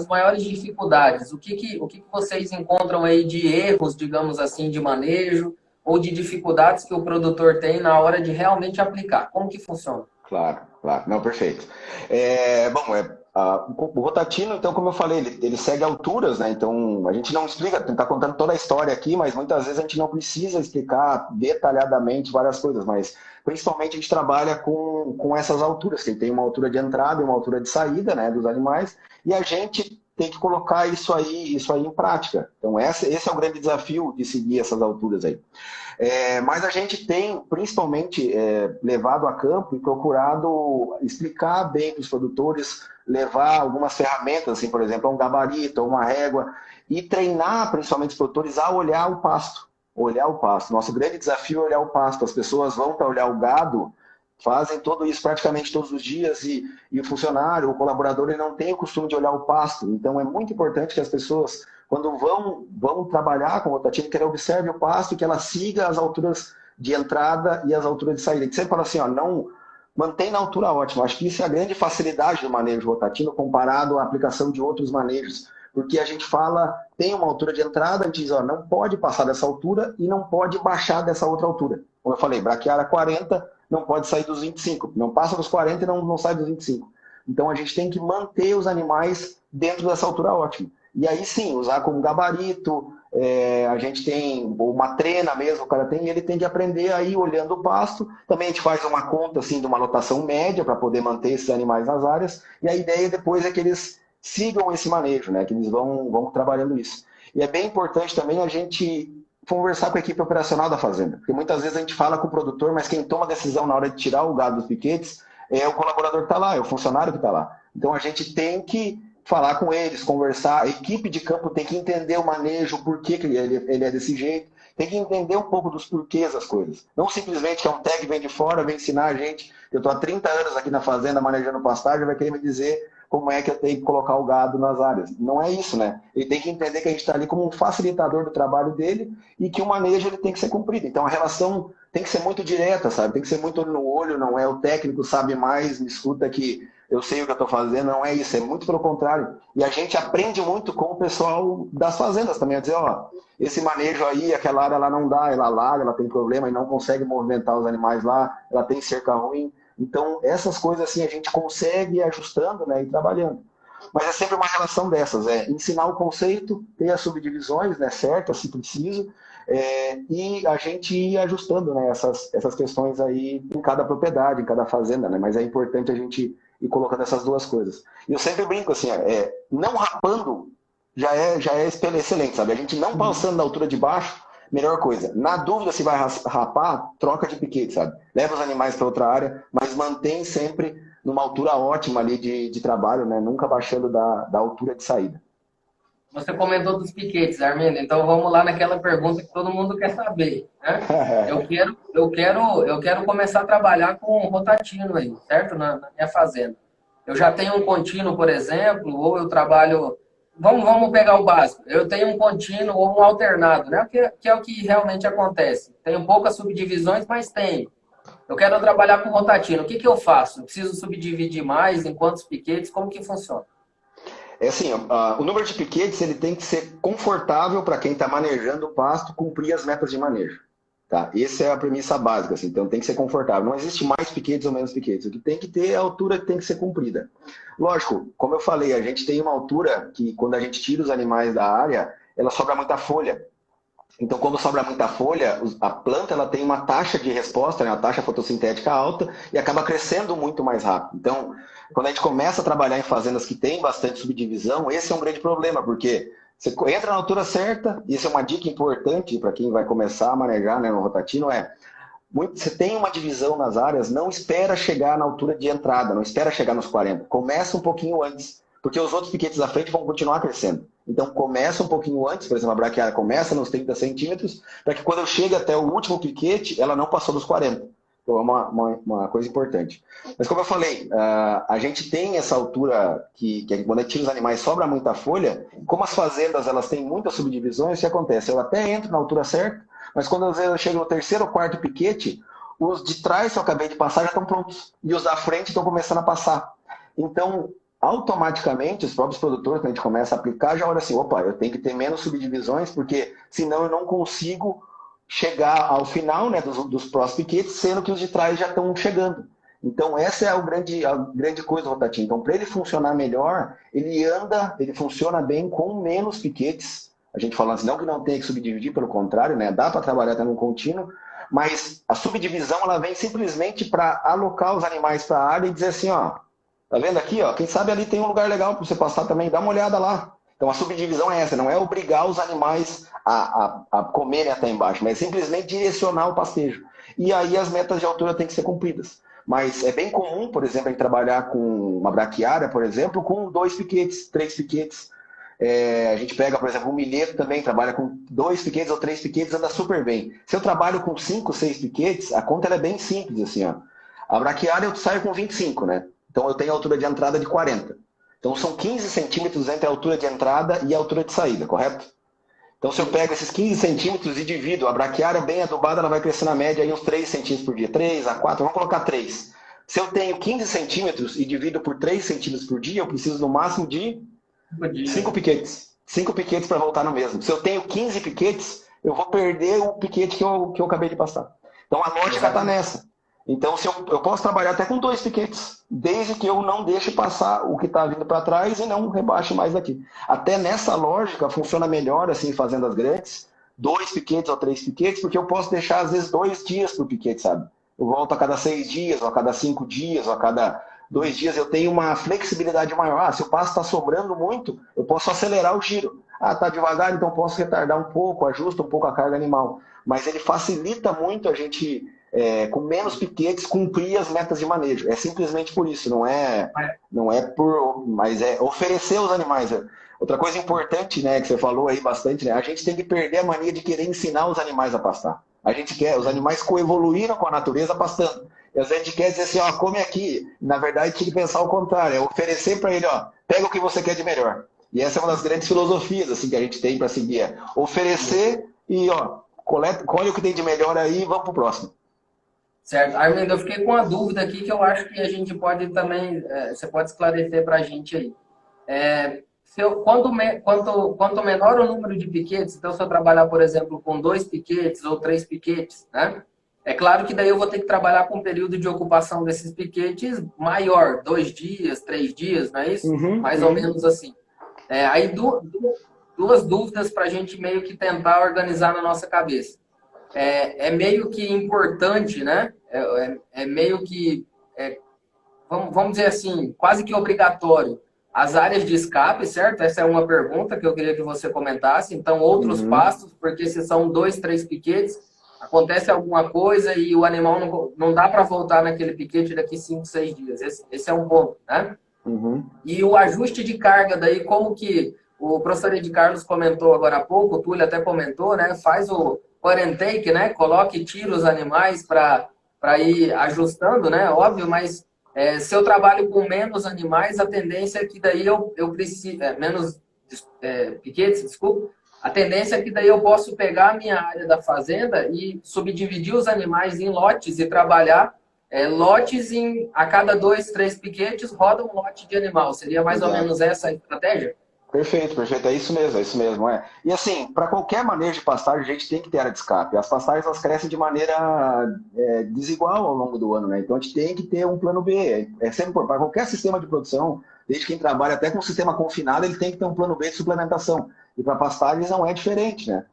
maiores dificuldades? O que vocês encontram aí de erros, digamos assim, de manejo ou de dificuldades que o produtor tem na hora de realmente aplicar? Como que funciona? Claro, claro. Não, perfeito. O Rotatino, então, como eu falei, ele segue alturas, né? Então, a gente não explica, está contando toda a história aqui, mas muitas vezes a gente não precisa explicar detalhadamente várias coisas, mas principalmente a gente trabalha com essas alturas, que ele tem uma altura de entrada e uma altura de saída, né, dos animais, e a gente tem que colocar isso aí em prática. Então, esse é o grande desafio de seguir essas alturas aí. Mas a gente tem, principalmente, levado a campo e procurado explicar bem para os produtores, levar algumas ferramentas, assim, por exemplo, um gabarito, uma régua, e treinar, principalmente, os produtores a olhar o pasto. Olhar o pasto. Nosso grande desafio é olhar o pasto. As pessoas vão para olhar o gado, fazem tudo isso praticamente todos os dias, e o funcionário, o colaborador, ele não tem o costume de olhar o pasto. Então, é muito importante que as pessoas, quando vão trabalhar com o rotativo, que ela observe o pasto e que ela siga as alturas de entrada e as alturas de saída. A gente sempre fala assim, ó, não mantém na altura ótima. Acho que isso é a grande facilidade do manejo rotativo comparado à aplicação de outros manejos. Porque a gente fala, tem uma altura de entrada, a gente diz, ó, não pode passar dessa altura e não pode baixar dessa outra altura. Como eu falei, braquiária 40, não pode sair dos 25. Não passa dos 40 e não sai dos 25. Então a gente tem que manter os animais dentro dessa altura ótima. E aí sim, usar como gabarito, a gente tem uma trena mesmo, o cara tem, e ele tem que aprender aí olhando o pasto. Também a gente faz uma conta assim, de uma lotação média para poder manter esses animais nas áreas. E a ideia depois é que eles sigam esse manejo, né? Que eles vão trabalhando isso. E é bem importante também a gente conversar com a equipe operacional da fazenda, porque muitas vezes a gente fala com o produtor, mas quem toma a decisão na hora de tirar o gado dos piquetes é o colaborador que está lá, é o funcionário que está lá. Então a gente tem que falar com eles, conversar, a equipe de campo tem que entender o manejo, o porquê que ele é desse jeito, tem que entender um pouco dos porquês das coisas. Não simplesmente que é um tag vem de fora, vem ensinar a gente, eu estou há 30 anos aqui na fazenda manejando pastagem, vai querer me dizer como é que eu tenho que colocar o gado nas áreas. Não é isso, né? Ele tem que entender que a gente está ali como um facilitador do trabalho dele e que o manejo ele tem que ser cumprido. Então a relação tem que ser muito direta, sabe? Tem que ser muito olho no olho, não é o técnico sabe mais, me escuta que eu sei o que eu estou fazendo, não é isso, é muito pelo contrário. E a gente aprende muito com o pessoal das fazendas também, a dizer, ó, esse manejo aí, aquela área lá não dá, ela larga, ela tem problema e não consegue movimentar os animais lá, ela tem cerca ruim. Então, essas coisas assim a gente consegue ir ajustando, né, e trabalhando. Mas é sempre uma relação dessas, ensinar o conceito, ter as subdivisões, né, certas, se preciso, e a gente ir ajustando, né, essas questões aí em cada propriedade, em cada fazenda, né, mas é importante a gente ir colocando essas duas coisas. E eu sempre brinco assim, não rapando já é excelente, sabe? A gente não passando da altura de baixo, melhor coisa. Na dúvida se vai rapar, troca de piquete, sabe? Leva os animais para outra área, mas mantém sempre numa altura ótima ali de trabalho, né? Nunca baixando da altura de saída. Você comentou dos piquetes, Armindo, então vamos lá naquela pergunta que todo mundo quer saber, né? Eu quero começar a trabalhar com rotativo aí, certo? Na minha fazenda. Eu já tenho um contínuo, por exemplo, ou eu trabalho. Vamos pegar o básico. Eu tenho um contínuo ou um alternado, né? Que é o que realmente acontece. Tenho poucas subdivisões, mas tenho. Eu quero trabalhar com rotativo. O que eu faço? Eu preciso subdividir mais em quantos piquetes? Como que funciona? É assim, o número de piquetes ele tem que ser confortável para quem está manejando o pasto cumprir as metas de manejo. Tá? Essa é a premissa básica, assim, então tem que ser confortável. Não existe mais piquetes ou menos piquetes. O que tem que ter é a altura que tem que ser cumprida. Lógico, como eu falei, a gente tem uma altura que quando a gente tira os animais da área, ela sobra muita folha. Então, quando sobra muita folha, a planta ela tem uma taxa de resposta, né, uma taxa fotossintética alta e acaba crescendo muito mais rápido. Então, quando a gente começa a trabalhar em fazendas que tem bastante subdivisão, esse é um grande problema, porque você entra na altura certa, e isso é uma dica importante para quem vai começar a manejar, né, no rotativo, você tem uma divisão nas áreas, não espera chegar na altura de entrada, não espera chegar nos 40. Começa um pouquinho antes, porque os outros piquetes da frente vão continuar crescendo. Então começa um pouquinho antes, por exemplo, a braquiária começa nos 30 centímetros, para que quando eu chego até o último piquete, ela não passou dos 40. Então é uma coisa importante. Mas como eu falei, a gente tem essa altura que quando a gente tira os animais sobra muita folha, como as fazendas elas têm muitas subdivisões, o que acontece? Eu até entro na altura certa, mas quando às vezes eu chego no terceiro ou quarto piquete, os de trás que eu acabei de passar já estão prontos. E os da frente estão começando a passar. Então, automaticamente, os próprios produtores, quando a gente começa a aplicar, já olha assim, opa, eu tenho que ter menos subdivisões, porque senão eu não consigo chegar ao final, né, dos próximos piquetes, sendo que os de trás já estão chegando. Então, essa é a grande coisa do rotativo. Então, para ele funcionar melhor, ele funciona bem com menos piquetes. A gente falando assim, não que não tenha que subdividir, pelo contrário, né, dá para trabalhar até no contínuo, mas a subdivisão ela vem simplesmente para alocar os animais para a área e dizer assim, ó, tá vendo aqui, ó, quem sabe ali tem um lugar legal para você passar também, dá uma olhada lá. Então a subdivisão é essa, não é obrigar os animais a comerem até embaixo, mas é simplesmente direcionar o pastejo. E aí as metas de altura têm que ser cumpridas. Mas é bem comum, por exemplo, a gente trabalhar com uma braquiária, por exemplo, com 2 piquetes, 3 piquetes. A gente pega, por exemplo, um milheto também, trabalha com 2 piquetes ou 3 piquetes, anda super bem. Se eu trabalho com 5, 6 piquetes, a conta ela é bem simples, assim, ó. A braquiária eu saio com 25, né? Então eu tenho a altura de entrada de 40. Então são 15 centímetros entre a altura de entrada e a altura de saída, correto? Então se eu pego esses 15 centímetros e divido, a braquiária bem adubada, ela vai crescer na média aí uns 3 centímetros por dia. 3 a 4, vamos colocar 3. Se eu tenho 15 centímetros e divido por 3 centímetros por dia, eu preciso no máximo de 5 piquetes. 5 piquetes para voltar no mesmo. Se eu tenho 15 piquetes, eu vou perder o piquete que eu acabei de passar. Então a lógica está nessa. Então se eu posso trabalhar até com 2 piquetes, desde que eu não deixe passar o que está vindo para trás e não rebaixe mais daqui. Até nessa lógica funciona melhor assim em fazendas grandes, 2 piquetes ou 3 piquetes, porque eu posso deixar às vezes 2 dias por piquete, sabe? Eu volto a cada 6 dias, ou a cada 5 dias, ou a cada 2 dias, eu tenho uma flexibilidade maior. Se o pasto está sobrando muito, eu posso acelerar o giro. Está devagar, então posso retardar um pouco, ajusta um pouco a carga animal. Mas ele facilita muito a gente, com menos piquetes, cumprir as metas de manejo. É simplesmente por isso, mas é oferecer os animais. Outra coisa importante, né, que você falou aí bastante, né, a gente tem que perder a mania de querer ensinar os animais a pastar. A gente quer, os animais coevoluíram com a natureza pastando. E a gente quer dizer assim, ó, come aqui. Na verdade, tinha que pensar o contrário, é oferecer para ele, ó, pega o que você quer de melhor. E essa é uma das grandes filosofias assim, que a gente tem para seguir. É oferecer e, ó, colhe o que tem de melhor aí e vamos pro próximo. Certo. Arlindo, eu fiquei com uma dúvida aqui que eu acho que a gente pode também, você pode esclarecer para a gente aí. Quanto menor o número de piquetes, então se eu trabalhar, por exemplo, com 2 piquetes ou 3 piquetes, né? É claro que daí eu vou ter que trabalhar com um período de ocupação desses piquetes maior, 2 dias, 3 dias, não é isso? Mais ou menos assim. Aí duas dúvidas para a gente meio que tentar organizar na nossa cabeça. É meio que importante, né? Meio que, vamos dizer assim, quase que obrigatório as áreas de escape, certo? Essa é uma pergunta que eu queria que você comentasse. Então, outros pastos, porque se são 2, 3 piquetes, acontece alguma coisa e o animal não dá para voltar naquele piquete daqui 5, 6 dias. Esse é um ponto, né? E o ajuste de carga daí, como que o professor Ed Carlos comentou agora há pouco, o Túlio até comentou, né? Faz o quarantake, né? Coloque e tira os animais para ir ajustando, né? Óbvio, mas se eu trabalho com menos animais, a tendência é que daí eu preciso... menos piquetes, desculpa. A tendência é que daí eu posso pegar a minha área da fazenda e subdividir os animais em lotes e trabalhar lotes a cada 2, 3 piquetes roda um lote de animal. Seria mais ou menos essa a estratégia? Perfeito, perfeito. É isso mesmo, é isso mesmo. É. E assim, para qualquer manejo de pastagem, a gente tem que ter área de escape. As pastagens elas crescem de maneira desigual ao longo do ano, né? Então a gente tem que ter um plano B. É sempre para qualquer sistema de produção, desde quem trabalha até com um sistema confinado, ele tem que ter um plano B de suplementação. E para pastagens não é diferente, né?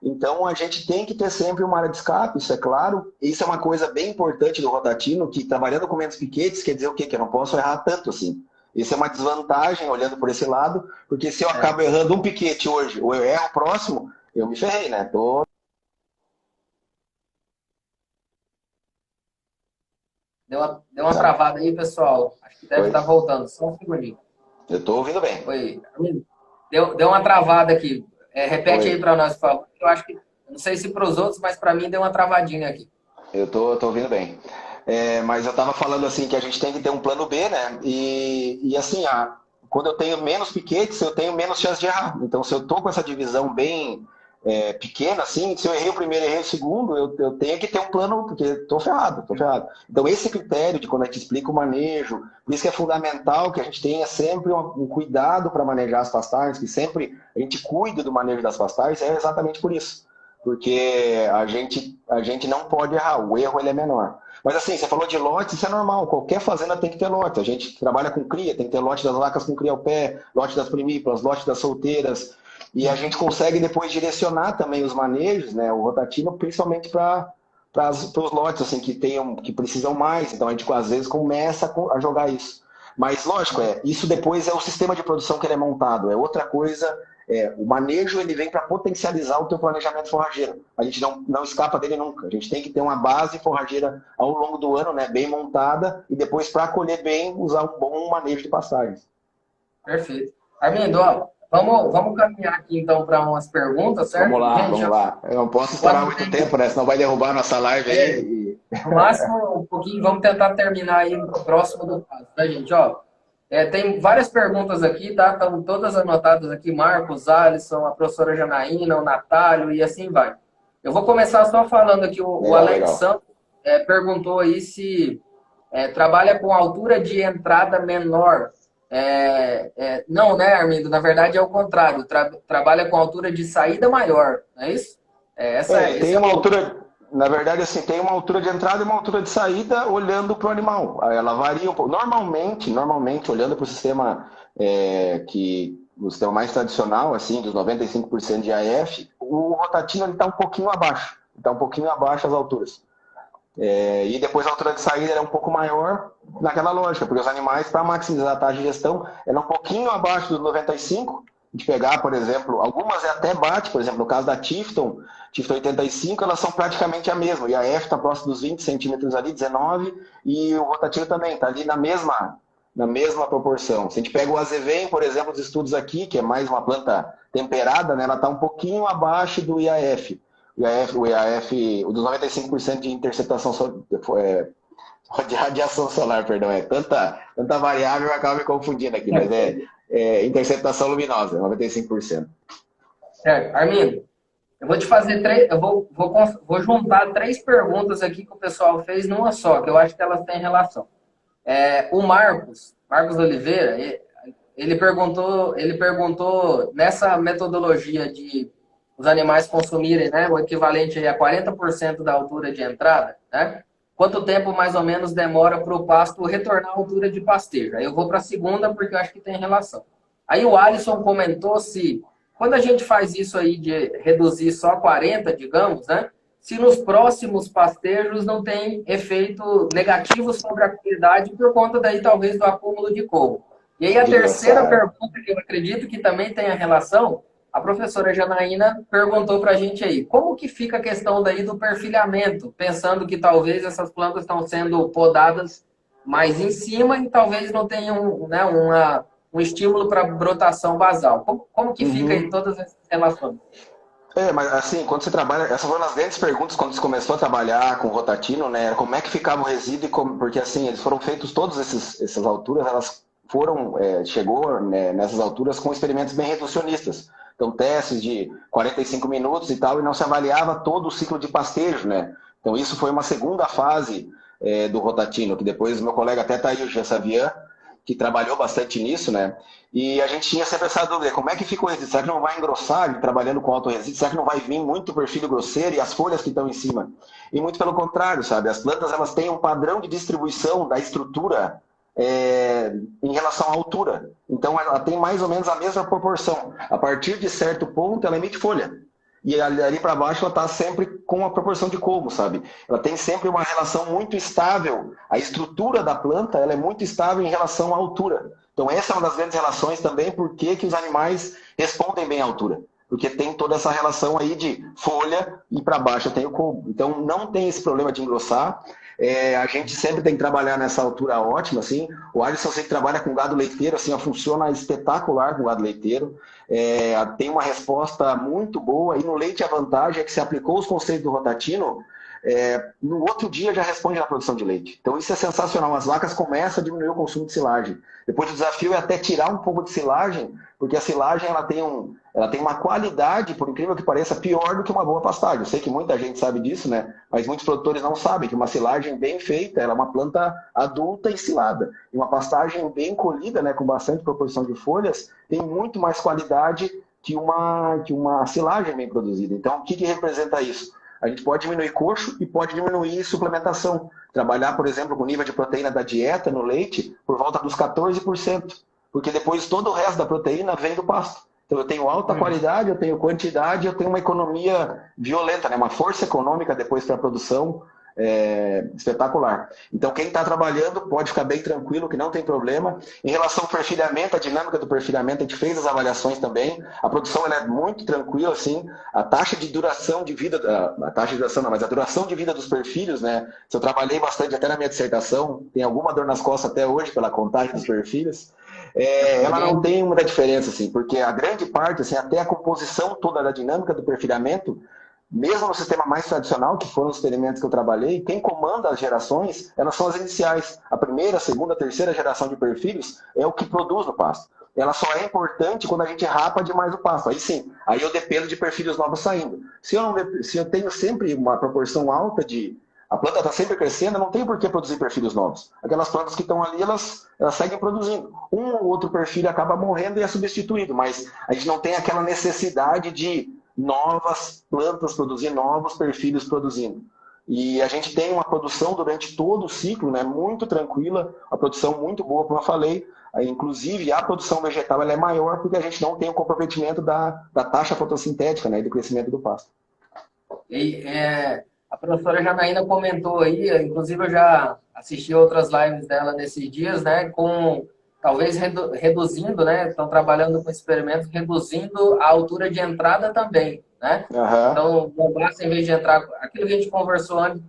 Então a gente tem que ter sempre uma área de escape, isso é claro. Isso é uma coisa bem importante do Rotatino, que trabalhando com menos piquetes quer dizer o quê? Que eu não posso errar tanto assim. Isso é uma desvantagem olhando por esse lado, porque se eu É. acabo errando um piquete hoje ou eu erro o próximo, eu me ferrei, né? Deu uma travada aí, pessoal. Acho que deve Oi, estar voltando. Só um segundinho. eu estou ouvindo bem. Oi. Deu uma travada aqui. Repete aí Oi, para nós, por favor. Eu acho que, não sei se para os outros, mas para mim deu uma travadinha aqui. eu tô ouvindo bem. Mas eu estava falando assim que a gente tem que ter um plano B, né? E assim, quando eu tenho menos piquetes, eu tenho menos chance de errar. Então, se eu tô com essa divisão bem pequena, assim, se eu errei o primeiro e errei o segundo, eu tenho que ter um plano, porque estou ferrado, tô ferrado. Então, esse critério de quando a gente explica o manejo, por isso que é fundamental que a gente tenha sempre um cuidado para manejar as pastagens, que sempre a gente cuide do manejo das pastagens, é exatamente por isso. Porque a gente não pode errar, o erro ele é menor. Mas assim, você falou de lotes, isso é normal. Qualquer fazenda tem que ter lote. A gente trabalha com cria, tem que ter lote das vacas com cria ao pé, lote das primíparas, lote das solteiras. E a gente consegue depois direcionar também os manejos, né? O rotatino, principalmente para os lotes assim, que precisam mais. Então a gente às vezes começa a jogar isso. Mas lógico, isso depois é o sistema de produção que ele é montado. É outra coisa. O manejo ele vem para potencializar o teu planejamento forrageiro. A gente não escapa dele nunca. A gente tem que ter uma base forrageira ao longo do ano, né, bem montada, e depois, para colher bem, usar um bom manejo de pastagens. Perfeito. Armindo, ó, vamos caminhar aqui então para umas perguntas, Vamos certo? lá, Gente, vamos lá. Eu não posso eu estourar muito anotei, tempo, né? Senão vai derrubar a nossa live é, aí. no máximo um pouquinho, vamos tentar terminar aí próximo do caso, tá, gente? Ó, tem várias perguntas aqui, tá? Estão todas anotadas aqui, Marcos, Alisson, a professora Janaína, o Natálio e assim vai. Eu vou começar só falando aqui, o Legal, Alex legal. Santos perguntou aí se trabalha com altura de entrada menor. Não, né, Armindo? Na verdade é o contrário, trabalha com altura de saída maior, não é isso? Tem Esse é uma o... altura, na verdade, assim, tem uma altura de entrada e uma altura de saída olhando para o animal. Aí ela varia um pouco. Normalmente, olhando para o sistema o sistema mais tradicional, assim, dos 95% de AF, o rotatino está um pouquinho abaixo. Está um pouquinho abaixo as alturas. E depois a altura de saída é um pouco maior naquela lógica, porque os animais, para maximizar a taxa de gestão, ela é um pouquinho abaixo dos 95. De pegar, por exemplo, algumas até bate, por exemplo, no caso da Tifton 85, elas são praticamente a mesma. E a F está próximo dos 20 centímetros ali, 19, e o rotativo também está ali na mesma proporção. Se a gente pega o azevém, por exemplo, os estudos aqui, que é mais uma planta temperada, né, ela está um pouquinho abaixo do IAF. O dos 95% de interceptação de radiação solar, perdão, tanta variável, eu acabo me confundindo aqui, mas interceptação luminosa, 95%. Certo. Armindo, eu vou te fazer três, vou juntar três perguntas aqui que o pessoal fez numa só, que eu acho que elas têm relação. O Marcos Oliveira, ele perguntou nessa metodologia de os animais consumirem, né, o equivalente aí a 40% da altura de entrada, né? Quanto tempo mais ou menos demora para o pasto retornar à altura de pastejo? Aí eu vou para a segunda porque eu acho que tem relação. Aí o Alisson comentou se quando a gente faz isso aí de reduzir só 40, digamos, né? Se nos próximos pastejos não tem efeito negativo sobre a qualidade por conta daí talvez do acúmulo de couro. E aí a De terceira lançar. pergunta, que eu acredito que também tem a relação, a professora Janaína perguntou para a gente aí, como que fica a questão daí do perfilhamento, pensando que talvez essas plantas estão sendo podadas mais em cima e talvez não tenham, né, um estímulo para brotação basal. Como que fica aí Uhum. todas essas relações? Mas assim, quando você trabalha, essas foram as grandes perguntas quando você começou a trabalhar com rotatino, né? Como é que ficava o resíduo porque assim, eles foram feitos todas essas alturas, elas chegou, né, nessas alturas com experimentos bem reducionistas. Então, testes de 45 minutos e tal, e não se avaliava todo o ciclo de pastejo, né? Então, isso foi uma segunda fase do rotatino, que depois meu colega até tá aí, o Jean Savian, que trabalhou bastante nisso, né? E a gente tinha sempre essa dúvida, como é que fica o resíduo? Será que não vai engrossar ele trabalhando com alto resíduo? Será que não vai vir muito perfil grosseiro e as folhas que estão em cima? E muito pelo contrário, sabe? As plantas elas têm um padrão de distribuição da estrutura em relação à altura. Então ela tem mais ou menos a mesma proporção. A partir de certo ponto ela emite folha. E ali para baixo ela está sempre com a proporção de colmo, sabe? Ela tem sempre uma relação muito estável. A estrutura da planta ela é muito estável em relação à altura. Então essa é uma das grandes relações também porque que os animais respondem bem à altura. Porque tem toda essa relação aí de folha e para baixo tem o colmo. Então não tem esse problema de engrossar. A gente sempre tem que trabalhar nessa altura ótima, assim. O Alisson sempre trabalha com gado leiteiro, assim, funciona espetacular com gado leiteiro. Tem uma resposta muito boa. E no leite a vantagem é que se aplicou os conceitos do Rotatino, no outro dia já responde na produção de leite. Então isso é sensacional. As vacas começam a diminuir o consumo de silagem. Depois o desafio é até tirar um pouco de silagem, porque a silagem ela tem uma qualidade, por incrível que pareça, pior do que uma boa pastagem. Eu sei que muita gente sabe disso, né? Mas muitos produtores não sabem que uma silagem bem feita, ela é uma planta adulta e silada. E uma pastagem bem colhida, né, com bastante proporção de folhas, tem muito mais qualidade que uma silagem bem produzida. Então, o que representa isso? A gente pode diminuir coxo e pode diminuir suplementação. Trabalhar, por exemplo, com o nível de proteína da dieta no leite por volta dos 14%. Porque depois todo o resto da proteína vem do pasto. Então eu tenho alta qualidade, eu tenho quantidade, eu tenho uma economia violenta, né? Uma força econômica depois para a produção espetacular. Então quem está trabalhando pode ficar bem tranquilo, que não tem problema. Em relação ao perfilhamento, a dinâmica do perfilhamento, a gente fez as avaliações também. A produção ela é muito tranquila, assim. A taxa de duração de vida, a taxa de duração não, mas a duração de vida dos perfilhos, né? Se eu trabalhei bastante até na minha dissertação, tem alguma dor nas costas até hoje pela contagem dos perfilhos. Ela não tem muita diferença, assim, porque a grande parte, assim, até a composição toda da dinâmica do perfilhamento, mesmo no sistema mais tradicional, que foram os experimentos que eu trabalhei, quem comanda as gerações, elas são as iniciais. A primeira, a segunda, a terceira geração de perfilhos é o que produz no pasto. Ela só é importante quando a gente rapa demais o pasto. Aí sim, aí eu dependo de perfilhos novos saindo. Se eu tenho sempre uma proporção alta de... A planta está sempre crescendo, eu não tenho por que produzir perfilhos novos. Aquelas plantas que estão ali, elas seguem produzindo. Um ou outro perfil acaba morrendo e é substituído, mas a gente não tem aquela necessidade de novas plantas produzindo, novos perfilhos produzindo. E a gente tem uma produção durante todo o ciclo, né, muito tranquila, a produção muito boa, como eu falei. Inclusive, a produção vegetal ela é maior porque a gente não tem o comprometimento da taxa fotossintética, né, e do crescimento do pasto. A professora Janaína comentou aí, inclusive eu já assisti outras lives dela nesses dias, né, com talvez reduzindo, né, estão trabalhando com experimentos, reduzindo a altura de entrada também, né? Uhum. Então, não basta, em vez de entrar, aquilo que a gente conversou antes,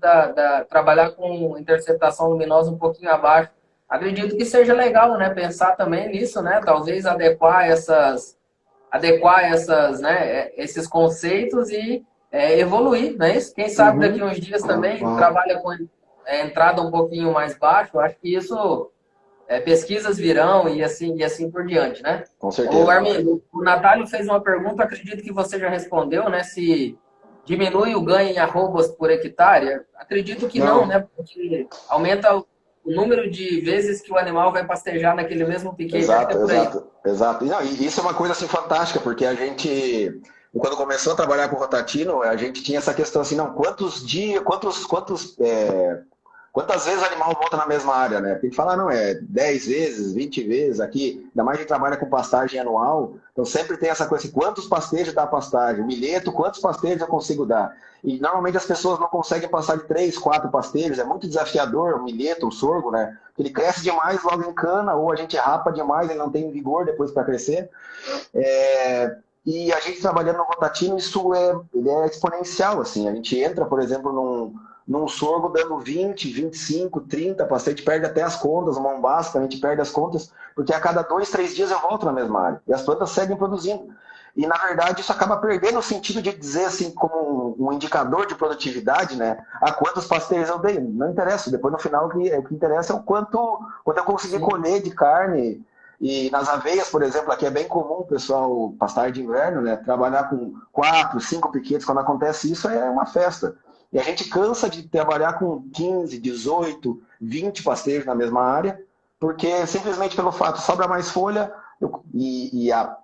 trabalhar com interceptação luminosa um pouquinho abaixo, acredito que seja legal, né, pensar também nisso, né, talvez adequar né, esses conceitos e evoluir, não é isso? Quem sabe daqui uns dias também trabalha com entrada um pouquinho mais baixo, acho que isso, pesquisas virão e assim por diante, né? Com certeza. O Armindo, o Natálio fez uma pergunta, acredito que você já respondeu, né? Se diminui o ganho em arrobas por hectare? Acredito que não, né? Porque aumenta o número de vezes que o animal vai pastejar naquele mesmo piquete. Exato. Não, e isso é uma coisa assim fantástica, porque a gente, quando começou a trabalhar com o Rotatino, a gente tinha essa questão assim, não, quantas vezes o animal volta na mesma área, né? Tem que falar, não, 10 vezes, 20 vezes aqui, ainda mais a gente trabalha com pastagem anual, então sempre tem essa coisa assim, quantos pastejos dá a pastagem? Milheto, quantos pastejos eu consigo dar? E normalmente as pessoas não conseguem passar de 3, 4 pastejos, é muito desafiador o milheto, o sorgo, né? Ele cresce demais logo em cana, ou a gente rapa demais, ele não tem vigor depois para crescer. E a gente trabalhando no Rotatino, ele é exponencial, assim. A gente entra, por exemplo, num sorgo dando 20, 25, 30 pastéis, a gente perde até as contas, uma basta, a gente perde as contas, porque a cada 2, 3 dias eu volto na mesma área. E as plantas seguem produzindo. E, na verdade, isso acaba perdendo o sentido de dizer, assim, como um indicador de produtividade, né? A quantos pastéis eu dei. Não interessa. Depois, no final, o que interessa é o quanto eu consegui colher de carne. E nas aveias, por exemplo, aqui é bem comum o pessoal, pastagem de inverno, né? Trabalhar com 4, 5 piquetes. Quando acontece isso, é uma festa. E a gente cansa de trabalhar com 15, 18, 20 pastejos na mesma área, porque simplesmente pelo fato, sobra mais folha,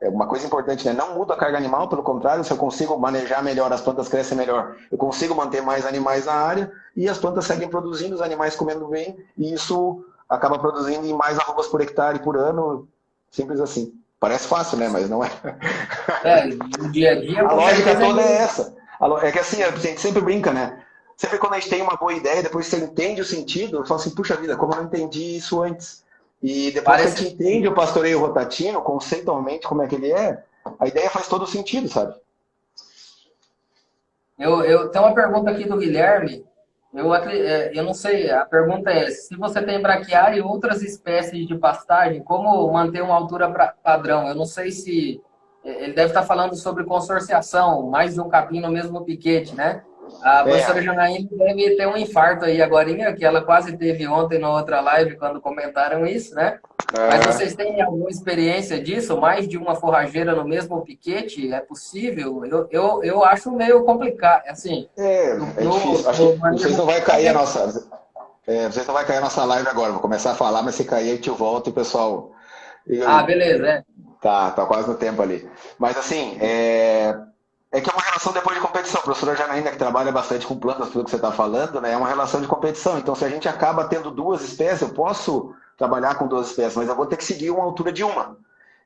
uma coisa importante, né? Não muda a carga animal, pelo contrário, se eu consigo manejar melhor, as plantas crescem melhor, eu consigo manter mais animais na área e as plantas seguem produzindo, os animais comendo bem, e isso acaba produzindo em mais arrobas por hectare por ano, simples assim. Parece fácil, né? Mas não é. No dia a dia, A com lógica certeza toda é essa. É que assim, a gente sempre brinca, né? Sempre quando a gente tem uma boa ideia, depois você entende o sentido, eu falo assim, puxa vida, como eu não entendi isso antes? E depois que a parece. gente entende o pastoreio rotativo, conceitualmente como é que ele é, a ideia faz todo sentido, sabe? Eu tenho uma pergunta aqui do Guilherme. Eu não sei, a pergunta é: se você tem braquiária e outras espécies de pastagem, como manter uma altura padrão? Eu não sei se. Ele deve estar falando sobre consorciação, mais de um capim no mesmo piquete, né? A professora É, Janaína deve ter um infarto aí agorinha, que ela quase teve ontem na outra live, quando comentaram isso, né? Mas vocês têm alguma experiência disso? Mais de uma forrageira no mesmo piquete? É possível? Eu acho meio complicado. Assim, é difícil. Acho que no vocês manejo não vai cair a é. nossa. Vocês não vai cair a nossa live agora. Vou começar a falar, mas se cair, a gente volta e o pessoal. Ah, beleza, é. Tá quase no tempo ali. Mas assim, é que é uma relação depois de competição. A professora Janaína, que trabalha bastante com plantas, tudo que você está falando, né, é uma relação de competição. Então, se a gente acaba tendo duas espécies, eu posso trabalhar com duas espécies, mas eu vou ter que seguir uma altura de uma.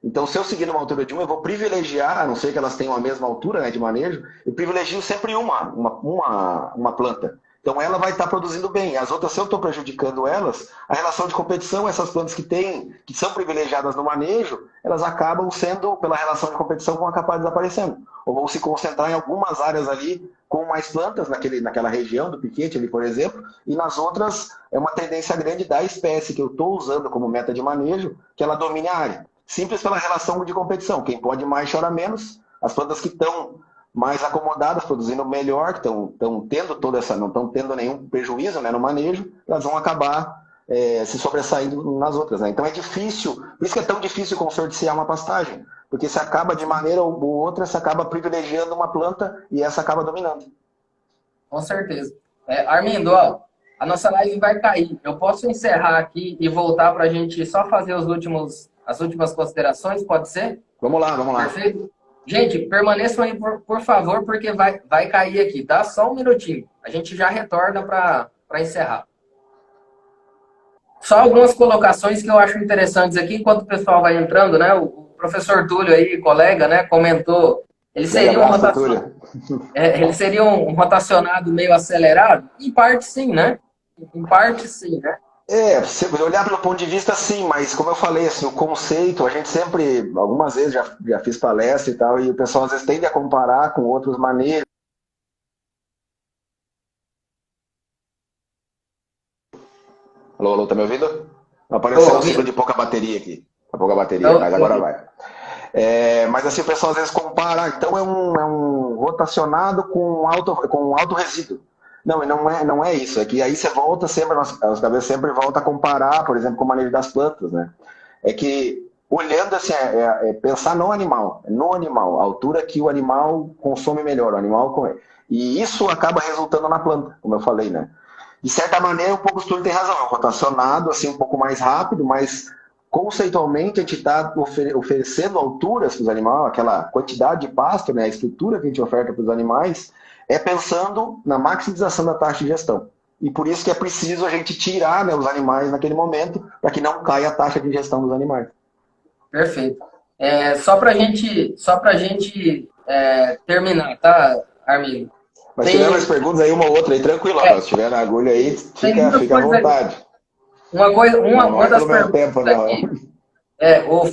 Então, se eu seguir uma altura de uma, eu vou privilegiar, a não ser que elas tenham a mesma altura, né, de manejo, eu privilegio sempre uma planta. Então, ela vai estar produzindo bem. As outras, se eu estou prejudicando elas, a relação de competição, essas plantas que são privilegiadas no manejo, elas acabam sendo, pela relação de competição, vão acabar desaparecendo. Ou vão se concentrar em algumas áreas ali com mais plantas, naquela região do piquete ali, por exemplo, e nas outras é uma tendência grande da espécie que eu estou usando como meta de manejo, que ela domine a área. Simples pela relação de competição. Quem pode mais chora menos. As plantas que estão mais acomodadas, produzindo melhor, que estão tendo toda essa, não estão tendo nenhum prejuízo, né, no manejo, elas vão acabar se sobressaindo nas outras, né? Então é difícil, por isso que é tão difícil consorciar uma pastagem, porque se acaba de maneira ou outra, se acaba privilegiando uma planta e essa acaba dominando. Com certeza. Armindo, ó, a nossa live vai cair. Eu posso encerrar aqui e voltar para a gente só fazer as últimas considerações, pode ser? Vamos lá, vamos lá. Perfeito? Gente, permaneçam aí, por favor, porque vai cair aqui, tá? Só um minutinho. A gente já retorna para encerrar. Só algumas colocações que eu acho interessantes aqui, enquanto o pessoal vai entrando, né? O professor Túlio aí, colega, né, comentou. Ele Grande seria um abraço, rotacionado, Túlio. ele seria um rotacionado meio acelerado? Em parte, sim, né? Em parte, sim, né? Se olhar pelo ponto de vista, sim, mas como eu falei, assim, o conceito, a gente sempre, algumas vezes já fiz palestra e tal, e o pessoal às vezes tende a comparar com outros manejos. Alô, alô, tá me ouvindo? Apareceu Tô um ciclo ouvindo. de pouca bateria aqui. Tá pouca bateria, Tô mas agora ouvindo. vai. Mas assim, o pessoal às vezes compara, então é um rotacionado com alto resíduo. Não, e não é isso. É que aí você volta sempre, as cabeças sempre volta a comparar, por exemplo, com o manejo das plantas, né? É que olhando assim, pensar no animal, a altura que o animal consome melhor, o animal come. E isso acaba resultando na planta, como eu falei, né? De certa maneira, um pouco o Túlio tem razão, é um rotacionado assim um pouco mais rápido, mas conceitualmente a gente está oferecendo alturas para os animais, aquela quantidade de pasto, né, a estrutura que a gente oferta para os animais, é pensando na maximização da taxa de gestão. E por isso que é preciso a gente tirar, né, os animais naquele momento, para que não caia a taxa de gestão dos animais. Perfeito. Só pra gente terminar, tá, Armindo? Mas tirando mais Tem, perguntas aí, uma ou outra aí, tranquilo, é, rapaz. Se tiver na agulha aí, tem fica, muitas fica à coisas aqui. vontade. Não Uma é das pelo meu perguntas tempo, não. aqui. O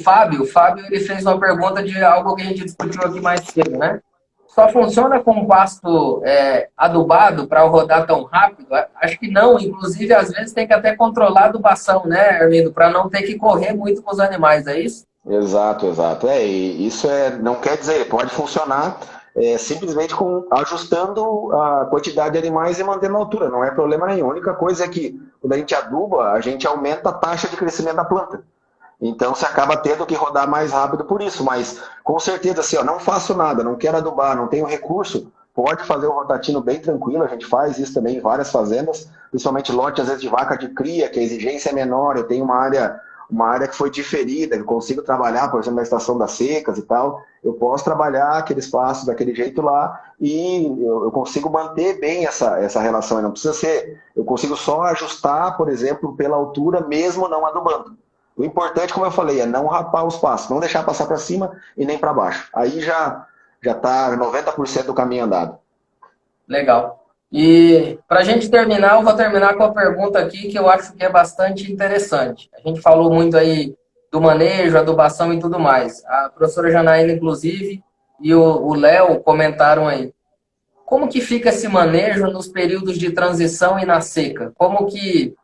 Fábio, ele fez uma pergunta de algo que a gente discutiu aqui mais cedo, né? Só funciona com pasto adubado para rodar tão rápido? Acho que não. Inclusive, às vezes tem que até controlar a adubação, né, Armindo? Para não ter que correr muito com os animais, é isso? Exato, exato. E isso não quer dizer, pode funcionar simplesmente ajustando a quantidade de animais e mantendo a altura, não é problema nenhum. A única coisa é que quando a gente aduba, a gente aumenta a taxa de crescimento da planta. Então você acaba tendo que rodar mais rápido por isso, mas com certeza assim, ó, não faço nada, não quero adubar, não tenho recurso, pode fazer o rotatino bem tranquilo, a gente faz isso também em várias fazendas, principalmente lote às vezes de vaca de cria, que a exigência é menor, eu tenho uma área uma área que foi diferida, que eu consigo trabalhar, por exemplo, na estação das secas e tal, eu posso trabalhar aquele espaço daquele jeito lá e eu consigo manter bem essa relação. Não precisa ser, eu consigo só ajustar, por exemplo, pela altura, mesmo não adubando. O importante, como eu falei, é não rapar os passos, não deixar passar para cima e nem para baixo. Aí já está 90% do caminho andado. Legal. E para a gente terminar, eu vou terminar com a pergunta aqui que eu acho que é bastante interessante. A gente falou muito aí do manejo, adubação e tudo mais. A professora Janaína, inclusive, e o Léo comentaram aí. Como que fica esse manejo nos períodos de transição e na seca? Como que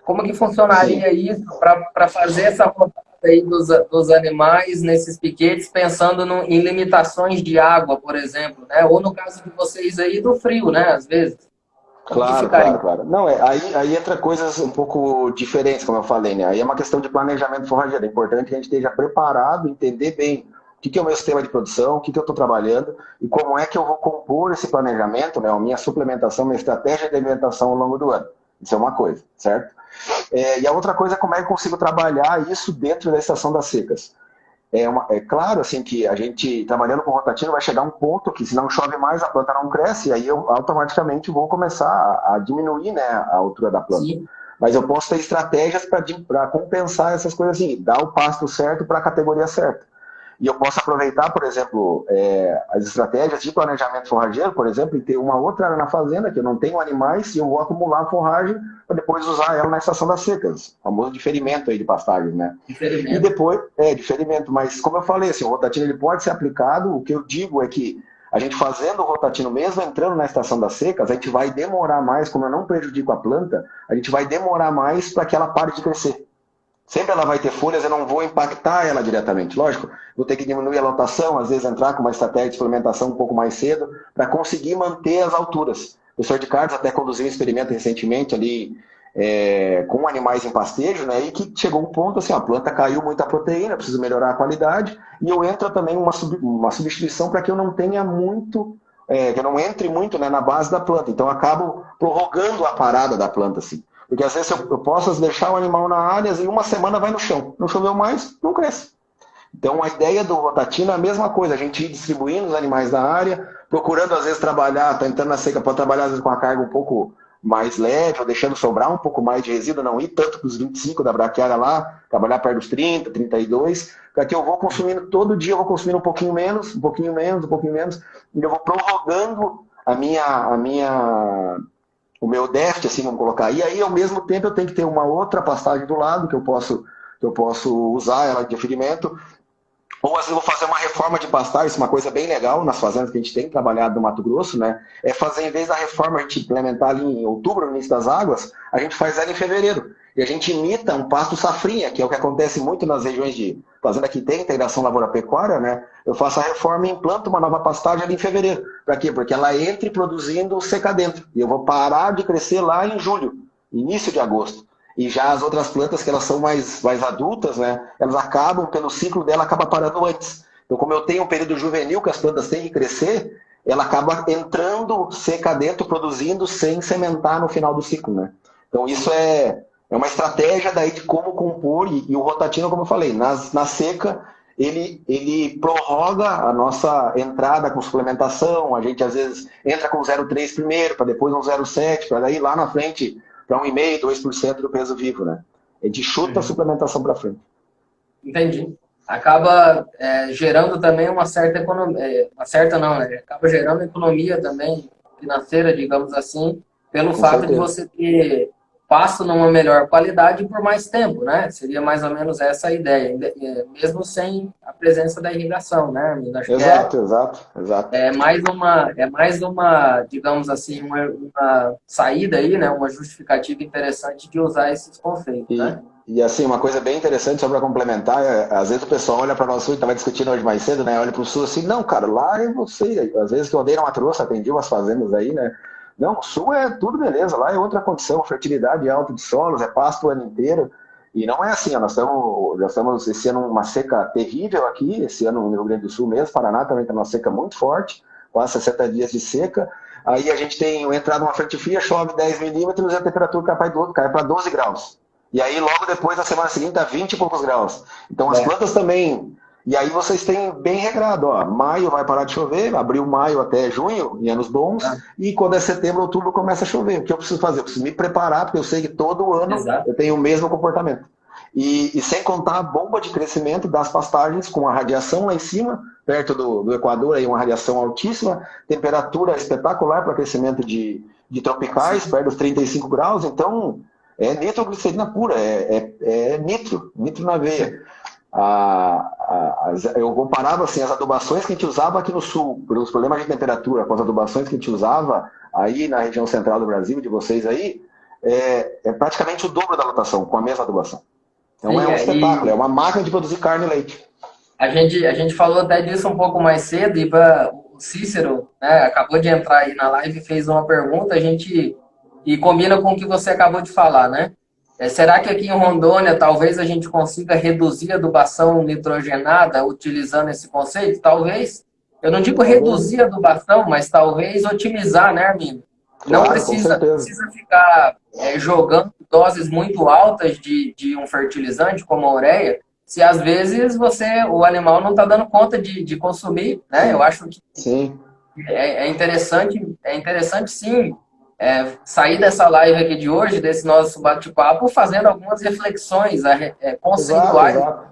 Sim. funcionaria isso para fazer essa rodada aí dos animais nesses piquetes, pensando em limitações de água, por exemplo, né? Ou no caso de vocês aí, do frio, né? Às vezes. Como que Claro, claro, ficaria? claro. Não, aí entra coisas um pouco diferentes, como eu falei, né? Aí é uma questão de planejamento forrageiro. É importante que a gente esteja preparado, entender bem o que é o meu sistema de produção, o que eu estou trabalhando e como é que eu vou compor esse planejamento, né? A minha suplementação, minha estratégia de alimentação ao longo do ano. Isso é uma coisa, certo? E a outra coisa é como é que eu consigo trabalhar isso dentro da estação das secas. É claro assim que a gente, trabalhando com rotativo, vai chegar um ponto que se não chove mais, a planta não cresce, e aí eu automaticamente vou começar a diminuir, né, a altura da planta. Sim, Mas eu posso ter estratégias para compensar essas coisas assim, dar o pasto certo para a categoria certa. E eu posso aproveitar, por exemplo, as estratégias de planejamento forrageiro, por exemplo, e ter uma outra área na fazenda, que eu não tenho animais, e eu vou acumular forragem para depois usar ela na estação das secas. O famoso diferimento aí de pastagem, né? E diferimento. depois, diferimento, mas como eu falei, assim, o rotativo ele pode ser aplicado, o que eu digo é que a gente fazendo o rotativo, mesmo entrando na estação das secas, a gente vai demorar mais, como eu não prejudico a planta, a gente vai demorar mais para que ela pare de crescer. Sempre ela vai ter folhas, eu não vou impactar ela diretamente. Lógico, vou ter que diminuir a lotação, às vezes entrar com uma estratégia de suplementação um pouco mais cedo, para conseguir manter as alturas. O professor de Carlos até conduziu um experimento recentemente ali com animais em pastejo, né? E que chegou um ponto assim, a planta caiu muita proteína, preciso melhorar a qualidade, e eu entro também uma substituição para que eu não tenha muito, que eu não entre muito, né, na base da planta. Então eu acabo prorrogando a parada da planta, assim. Porque às vezes eu posso deixar o animal na área e uma semana vai no chão. Não choveu mais, não cresce. Então a ideia do rotativo é a mesma coisa, a gente ir distribuindo os animais da área, procurando às vezes trabalhar, tá entrando na seca para trabalhar às vezes com a carga um pouco mais leve, ou deixando sobrar um pouco mais de resíduo, não ir tanto para os 25 da braquiária lá, trabalhar perto dos 30, 32, para que eu vou consumindo todo dia, eu vou consumindo um pouquinho menos, um pouquinho menos, um pouquinho menos, e eu vou prorrogando o meu déficit, assim, vamos colocar. E aí, ao mesmo tempo, eu tenho que ter uma outra pastagem do lado, que eu posso usar ela de ferimento. Ou às vezes eu vou fazer uma reforma de pastagem, isso é uma coisa bem legal nas fazendas que a gente tem trabalhado no Mato Grosso, né? É fazer, em vez da reforma a gente implementar ali em outubro, no início das águas, a gente faz ela em fevereiro. E a gente imita um pasto safrinha, que é o que acontece muito nas regiões de fazenda que tem integração lavoura-pecuária, né? Eu faço a reforma e implanto uma nova pastagem ali em fevereiro. Para quê? Porque ela entre produzindo seca dentro. E eu vou parar de crescer lá em julho, início de agosto. E já as outras plantas, que elas são mais adultas, né? Elas acabam, pelo ciclo dela, acaba parando antes. Então, como eu tenho um período juvenil que as plantas têm que crescer, ela acaba entrando seca dentro, produzindo sem sementar no final do ciclo, né? Então, isso é uma estratégia daí de como compor, e o rotativo, como eu falei, na seca, ele prorroga a nossa entrada com suplementação, a gente às vezes entra com 0,3 primeiro, para depois um 0,7, para daí lá na frente para 1,5%, 2% do peso vivo, né? A gente chuta a Uhum. suplementação para frente. Entendi. Acaba gerando também uma certa economia, uma certa não, né? Acaba gerando economia também financeira, digamos assim, pelo Com fato de certeza. você ter pasto numa melhor qualidade por mais tempo, né? Seria mais ou menos essa a ideia, mesmo sem a presença da irrigação, né? Acho que Exato, exato, exato. é mais uma, digamos assim, uma saída aí, né? Uma justificativa interessante de usar esses conceitos, E, né? e assim, uma coisa bem interessante só para complementar, às vezes o pessoal olha para nós sul, estava discutindo hoje mais cedo, né? Olha para o sul assim, não, cara, lá é você. Às vezes que eu andei na Mato Grosso, atendi umas fazendas aí, né? Não, o sul é tudo beleza, lá é outra condição, fertilidade alta de solos, é pasto o ano inteiro. E não é assim, ó, nós estamos esse ano uma seca terrível aqui, esse ano no Rio Grande do Sul mesmo, Paraná também está uma seca muito forte, quase 60 dias de seca. Aí a gente tem entrada uma frente fria, chove 10 milímetros e a temperatura cai para 12 graus. E aí logo depois, na semana seguinte, tá 20 e poucos graus. Então as É, plantas também. E aí vocês têm bem regrado, ó. Maio vai parar de chover, abril, maio até junho, em anos bons, ah, e quando é setembro, outubro começa a chover. O que eu preciso fazer? Eu preciso me preparar, porque eu sei que todo ano exato. eu tenho o mesmo comportamento. E sem contar a bomba de crescimento das pastagens, com a radiação lá em cima, perto do Equador, aí uma radiação altíssima, temperatura espetacular para crescimento de tropicais, Sim. perto dos 35 graus. Então, é nitroglicerina pura, é nitro na veia. Eu comparava assim, as adubações que a gente usava aqui no sul, pelos problemas de temperatura, com as adubações que a gente usava aí na região central do Brasil, de vocês aí, é praticamente o dobro da lotação, com a mesma adubação. Então é Sim, um espetáculo, é uma máquina de produzir carne e leite. a gente falou até disso um pouco mais cedo, e o Cícero, né, acabou de entrar aí na live e fez uma pergunta, a gente e combina com o que você acabou de falar, né? Será que aqui em Rondônia talvez a gente consiga reduzir a adubação nitrogenada utilizando esse conceito? Talvez. Eu não digo Talvez. reduzir a adubação, mas talvez otimizar, né, Armin? Não Claro, com certeza. precisa ficar jogando doses muito altas de um fertilizante como a ureia, se às vezes o animal não está dando conta de consumir, né? Eu Sim, acho que sim. é interessante sim, sair dessa live aqui de hoje, desse nosso bate-papo, fazendo algumas reflexões Exato, conceituais. exato.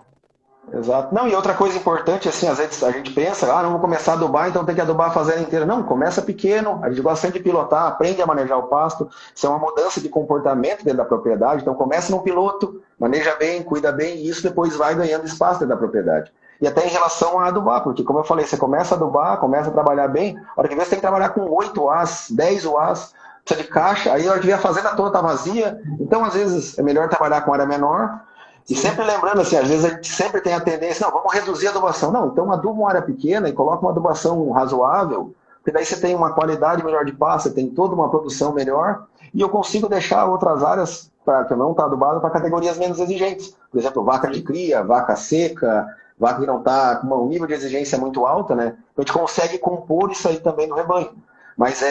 Exato. Não, e outra coisa importante, assim, às vezes a gente pensa, não vamos começar a adubar, então tem que adubar a fazenda inteira. Não, começa pequeno, a gente gosta sempre de pilotar, aprende a manejar o pasto, isso é uma mudança de comportamento dentro da propriedade, então começa no piloto, maneja bem, cuida bem, e isso depois vai ganhando espaço dentro da propriedade. E até em relação a adubar, porque como eu falei, você começa a adubar, começa a trabalhar bem, a hora que vê você tem que trabalhar com 8 As, 10 UAs, precisa de caixa, aí a hora que vê a fazenda toda está vazia, então às vezes é melhor trabalhar com área menor. E Sim, sempre lembrando, assim, às vezes a gente sempre tem a tendência, não, vamos reduzir a adubação. Não, então aduba uma área pequena e coloca uma adubação razoável, porque daí você tem uma qualidade melhor de pasto, você tem toda uma produção melhor, e eu consigo deixar outras áreas para que não está adubado para categorias menos exigentes. Por exemplo, vaca de sim. cria, vaca seca, vaca que não está com um nível de exigência muito alta, né? A gente consegue compor isso aí também no rebanho. Mas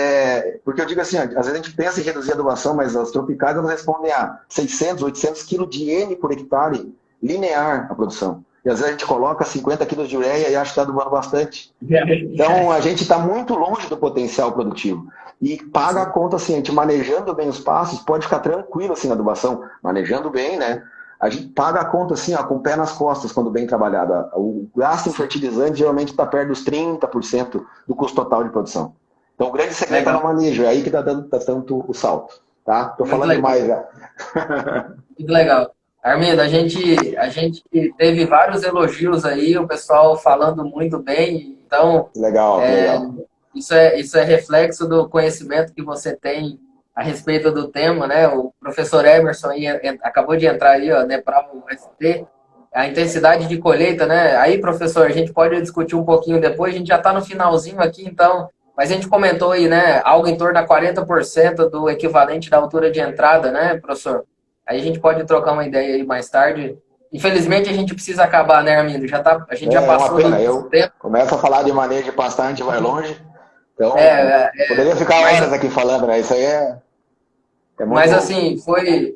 porque eu digo assim, às vezes a gente pensa em reduzir a adubação, mas as tropicais elas respondem a 600, 800 quilos de N por hectare linear a produção. E às vezes a gente coloca 50 quilos de ureia e acha que está adubando bastante. Então a gente está muito longe do potencial produtivo. E paga a Sim. conta assim, a gente manejando bem os passos, pode ficar tranquilo assim na adubação, manejando bem, né? A gente paga a conta assim, ó, com o pé nas costas, quando bem trabalhada. O gasto em Sim. fertilizante geralmente está perto dos 30% do custo total de produção. Então o grande segredo está no Legal. manejo, é aí que está dando tá tanto o salto. Tá? Tô Muito falando legal. demais já. Muito legal. Armindo, a gente teve vários elogios aí, o pessoal falando muito bem, então Legal, é, legal. isso é reflexo do conhecimento que você tem a respeito do tema, né? O professor Emerson aí acabou de entrar aí, ó, né, para o ST, a intensidade de colheita, né? Aí, professor, a gente pode discutir um pouquinho depois, a gente já está no finalzinho aqui, então, mas a gente comentou aí, né, algo em torno de 40% do equivalente da altura de entrada, né, professor? Aí a gente pode trocar uma ideia aí mais tarde. Infelizmente, a gente precisa acabar, né, Armindo? A gente já É uma passou do pena. nosso Eu tempo. começo a falar de manejo de pastar, a gente vai longe. Então, É, poderia ficar mas horas aqui falando, né? Isso aí é Mas muito. assim,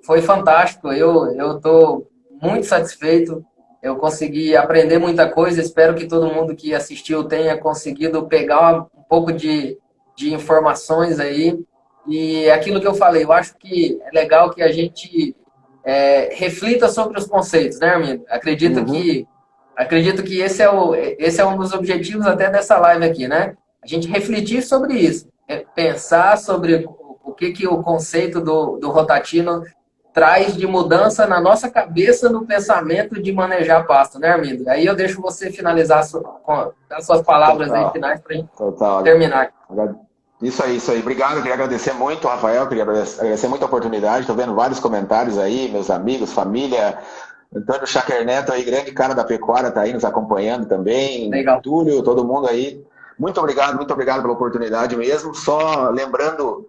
foi fantástico. Eu estou muito satisfeito. Eu consegui aprender muita coisa. Espero que todo mundo que assistiu tenha conseguido pegar um pouco de informações aí. E é aquilo que eu falei, eu acho que é legal que a gente reflita sobre os conceitos, né, Armindo? Uhum. Acredito que esse é um dos objetivos até dessa live aqui, né? A gente refletir sobre isso, pensar sobre o que o conceito do Rotatino traz de mudança na nossa cabeça no pensamento de manejar pasto, né, Armindo? Aí eu deixo você finalizar com as suas palavras aí Total. finais para a gente Total. terminar. Isso aí, isso aí. Obrigado, eu queria agradecer muito, Rafael, queria agradecer muito a oportunidade. Estou vendo vários comentários aí, meus amigos, família. Antônio Chaker Neto aí, grande cara da pecuária, está aí nos acompanhando também. Legal. Túlio, todo mundo aí. Muito obrigado pela oportunidade mesmo. Só lembrando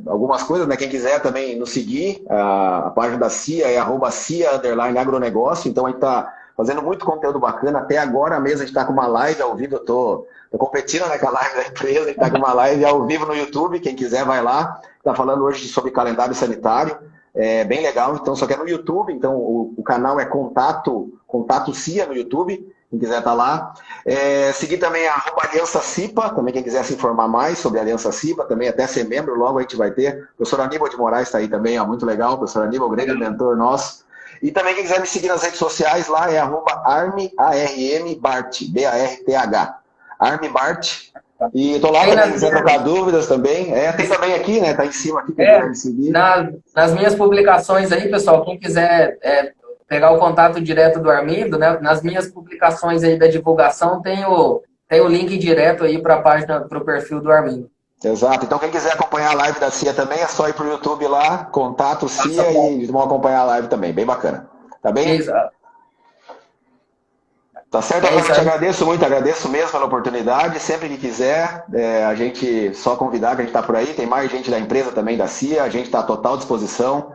algumas coisas, né? Quem quiser também nos seguir, a página da CIA é @CIA_agronegócio. Então a gente está fazendo muito conteúdo bacana. Até agora mesmo a gente está com uma live ao vivo. Eu tô competindo, né, com a live da empresa. A gente está com uma live ao vivo no YouTube. Quem quiser vai lá. Está falando hoje sobre calendário sanitário. É bem legal, então só que é no YouTube, então o canal é Contato CIA no YouTube, quem quiser tá lá. Seguir também a Aliança CIPA, também quem quiser se informar mais sobre a Aliança CIPA, também até ser membro, logo a gente vai ter. O professor Aníbal de Moraes está aí também, ó, muito legal, o professor Aníbal, grande mentor nosso. E também quem quiser me seguir nas redes sociais lá é @armbart, B-A-R-T-H, armbart. E tô lá também, quiser trocar dúvidas também. Tem também aqui, né? Tá em cima aqui, quem quiser me seguir. Nas minhas publicações aí, pessoal, quem quiser pegar o contato direto do Armindo, né? Nas minhas publicações aí da divulgação tem o link direto aí para a página, para o perfil do Armindo. Exato. Então quem quiser acompanhar a live da CIA também, é só ir pro YouTube lá, Contato CIA, e vão acompanhar a live também. Bem bacana. Tá bem? Exato. Tá certo, eu te agradeço muito, agradeço mesmo pela oportunidade. Sempre que quiser, a gente só convidar, que a gente está por aí. Tem mais gente da empresa também, da CIA, a gente está à total disposição.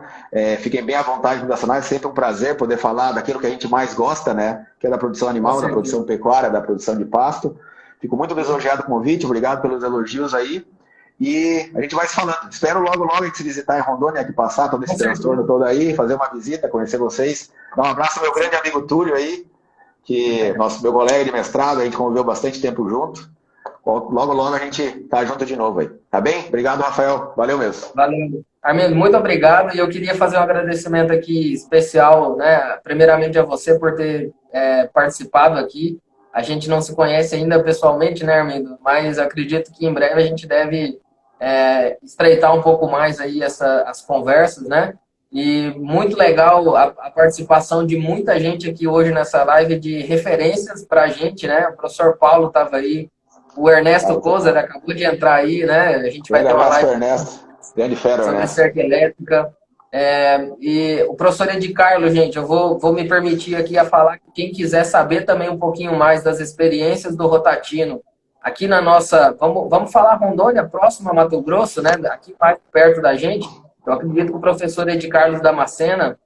Fiquem bem à vontade, fundacionários. É sempre um prazer poder falar daquilo que a gente mais gosta, né? Que é da produção animal, da produção pecuária, da produção de pasto. Fico muito lisonjeado com o convite, obrigado pelos elogios aí. E a gente vai se falando. Espero logo a gente se visitar em Rondônia, aqui passar todo esse transtorno todo aí, fazer uma visita, conhecer vocês. Dar um abraço ao meu grande amigo Túlio aí, que meu colega de mestrado, a gente conviveu bastante tempo junto. Logo a gente tá junto de novo aí. Tá bem? Obrigado, Rafael. Valeu mesmo. Valeu. Armindo, muito obrigado. E eu queria fazer um agradecimento aqui especial, né? Primeiramente a você por ter participado aqui. A gente não se conhece ainda pessoalmente, né, Armindo? Mas acredito que em breve a gente deve estreitar um pouco mais aí as conversas, né? E muito legal a participação de muita gente aqui hoje nessa live de referências para a gente, né? O professor Paulo estava aí, o Ernesto Kozer acabou de entrar aí, né? A gente vai ter uma live sobre cerca elétrica. E o professor Ed Carlos, gente, eu vou me permitir aqui a falar que quem quiser saber também um pouquinho mais das experiências do Rotatino, aqui na nossa... Vamos falar Rondônia, próximo a Mato Grosso, né? Aqui mais perto da gente. Eu acredito que o professor Ed Carlos Damascena,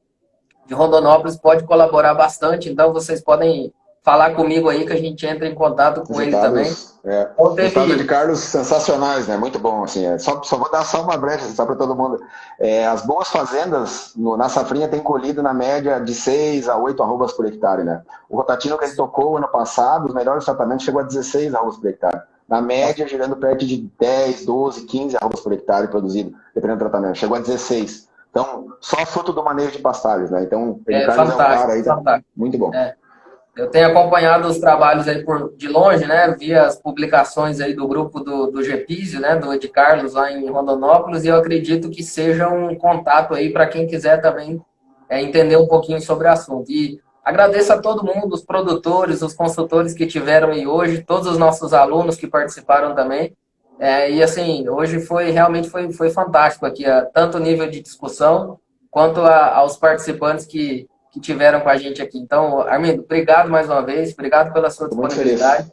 de Rondonópolis, pode colaborar bastante, então vocês podem falar comigo aí que a gente entra em contato com ele também. Resultados de Carlos sensacionais, né? Muito bom, assim. Só vou dar só uma brecha, só para todo mundo. As boas fazendas na safrinha tem colhido na média de 6 a 8 arrobas por hectare, né? O Rotatino que ele tocou ano passado, os melhores tratamentos chegou a 16 arrobas por hectare. Na média, girando perto de 10, 12, 15 arrobas por hectare produzido, dependendo do tratamento. Chegou a 16. Então, só fruto do manejo de pastagens, né? Então, o Carlos é um cara aí, tá muito bom. Eu tenho acompanhado os trabalhos aí de longe, né? Via as publicações aí do grupo do GEPISIO, né? Do Ed Carlos lá em Rondonópolis, e eu acredito que seja um contato aí para quem quiser também entender um pouquinho sobre o assunto. E agradeço a todo mundo, os produtores, os consultores que tiveram aí hoje, todos os nossos alunos que participaram também. E assim, hoje realmente foi fantástico aqui, tanto o nível de discussão, quanto aos participantes que tiveram com a gente aqui. Então, Armindo, obrigado mais uma vez, obrigado pela sua disponibilidade.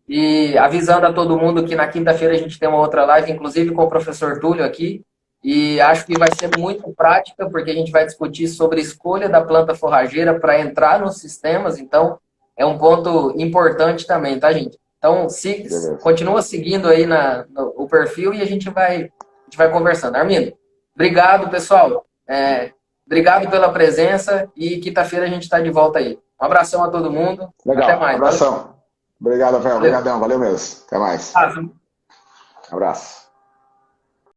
E avisando a todo mundo que na quinta-feira a gente tem uma outra live, inclusive com o professor Túlio aqui, e acho que vai ser muito prática, porque a gente vai discutir sobre a escolha da planta forrageira para entrar nos sistemas, então é um ponto importante também, tá, gente? Então, continua seguindo aí o perfil e a gente vai conversando. Armindo, obrigado, pessoal. Obrigado pela presença e quinta-feira a gente está de volta aí. Um abração a todo mundo. Legal, até mais. Abração. Valeu. Obrigado, Rafael. Obrigadão, valeu mesmo. Até mais. Um abraço.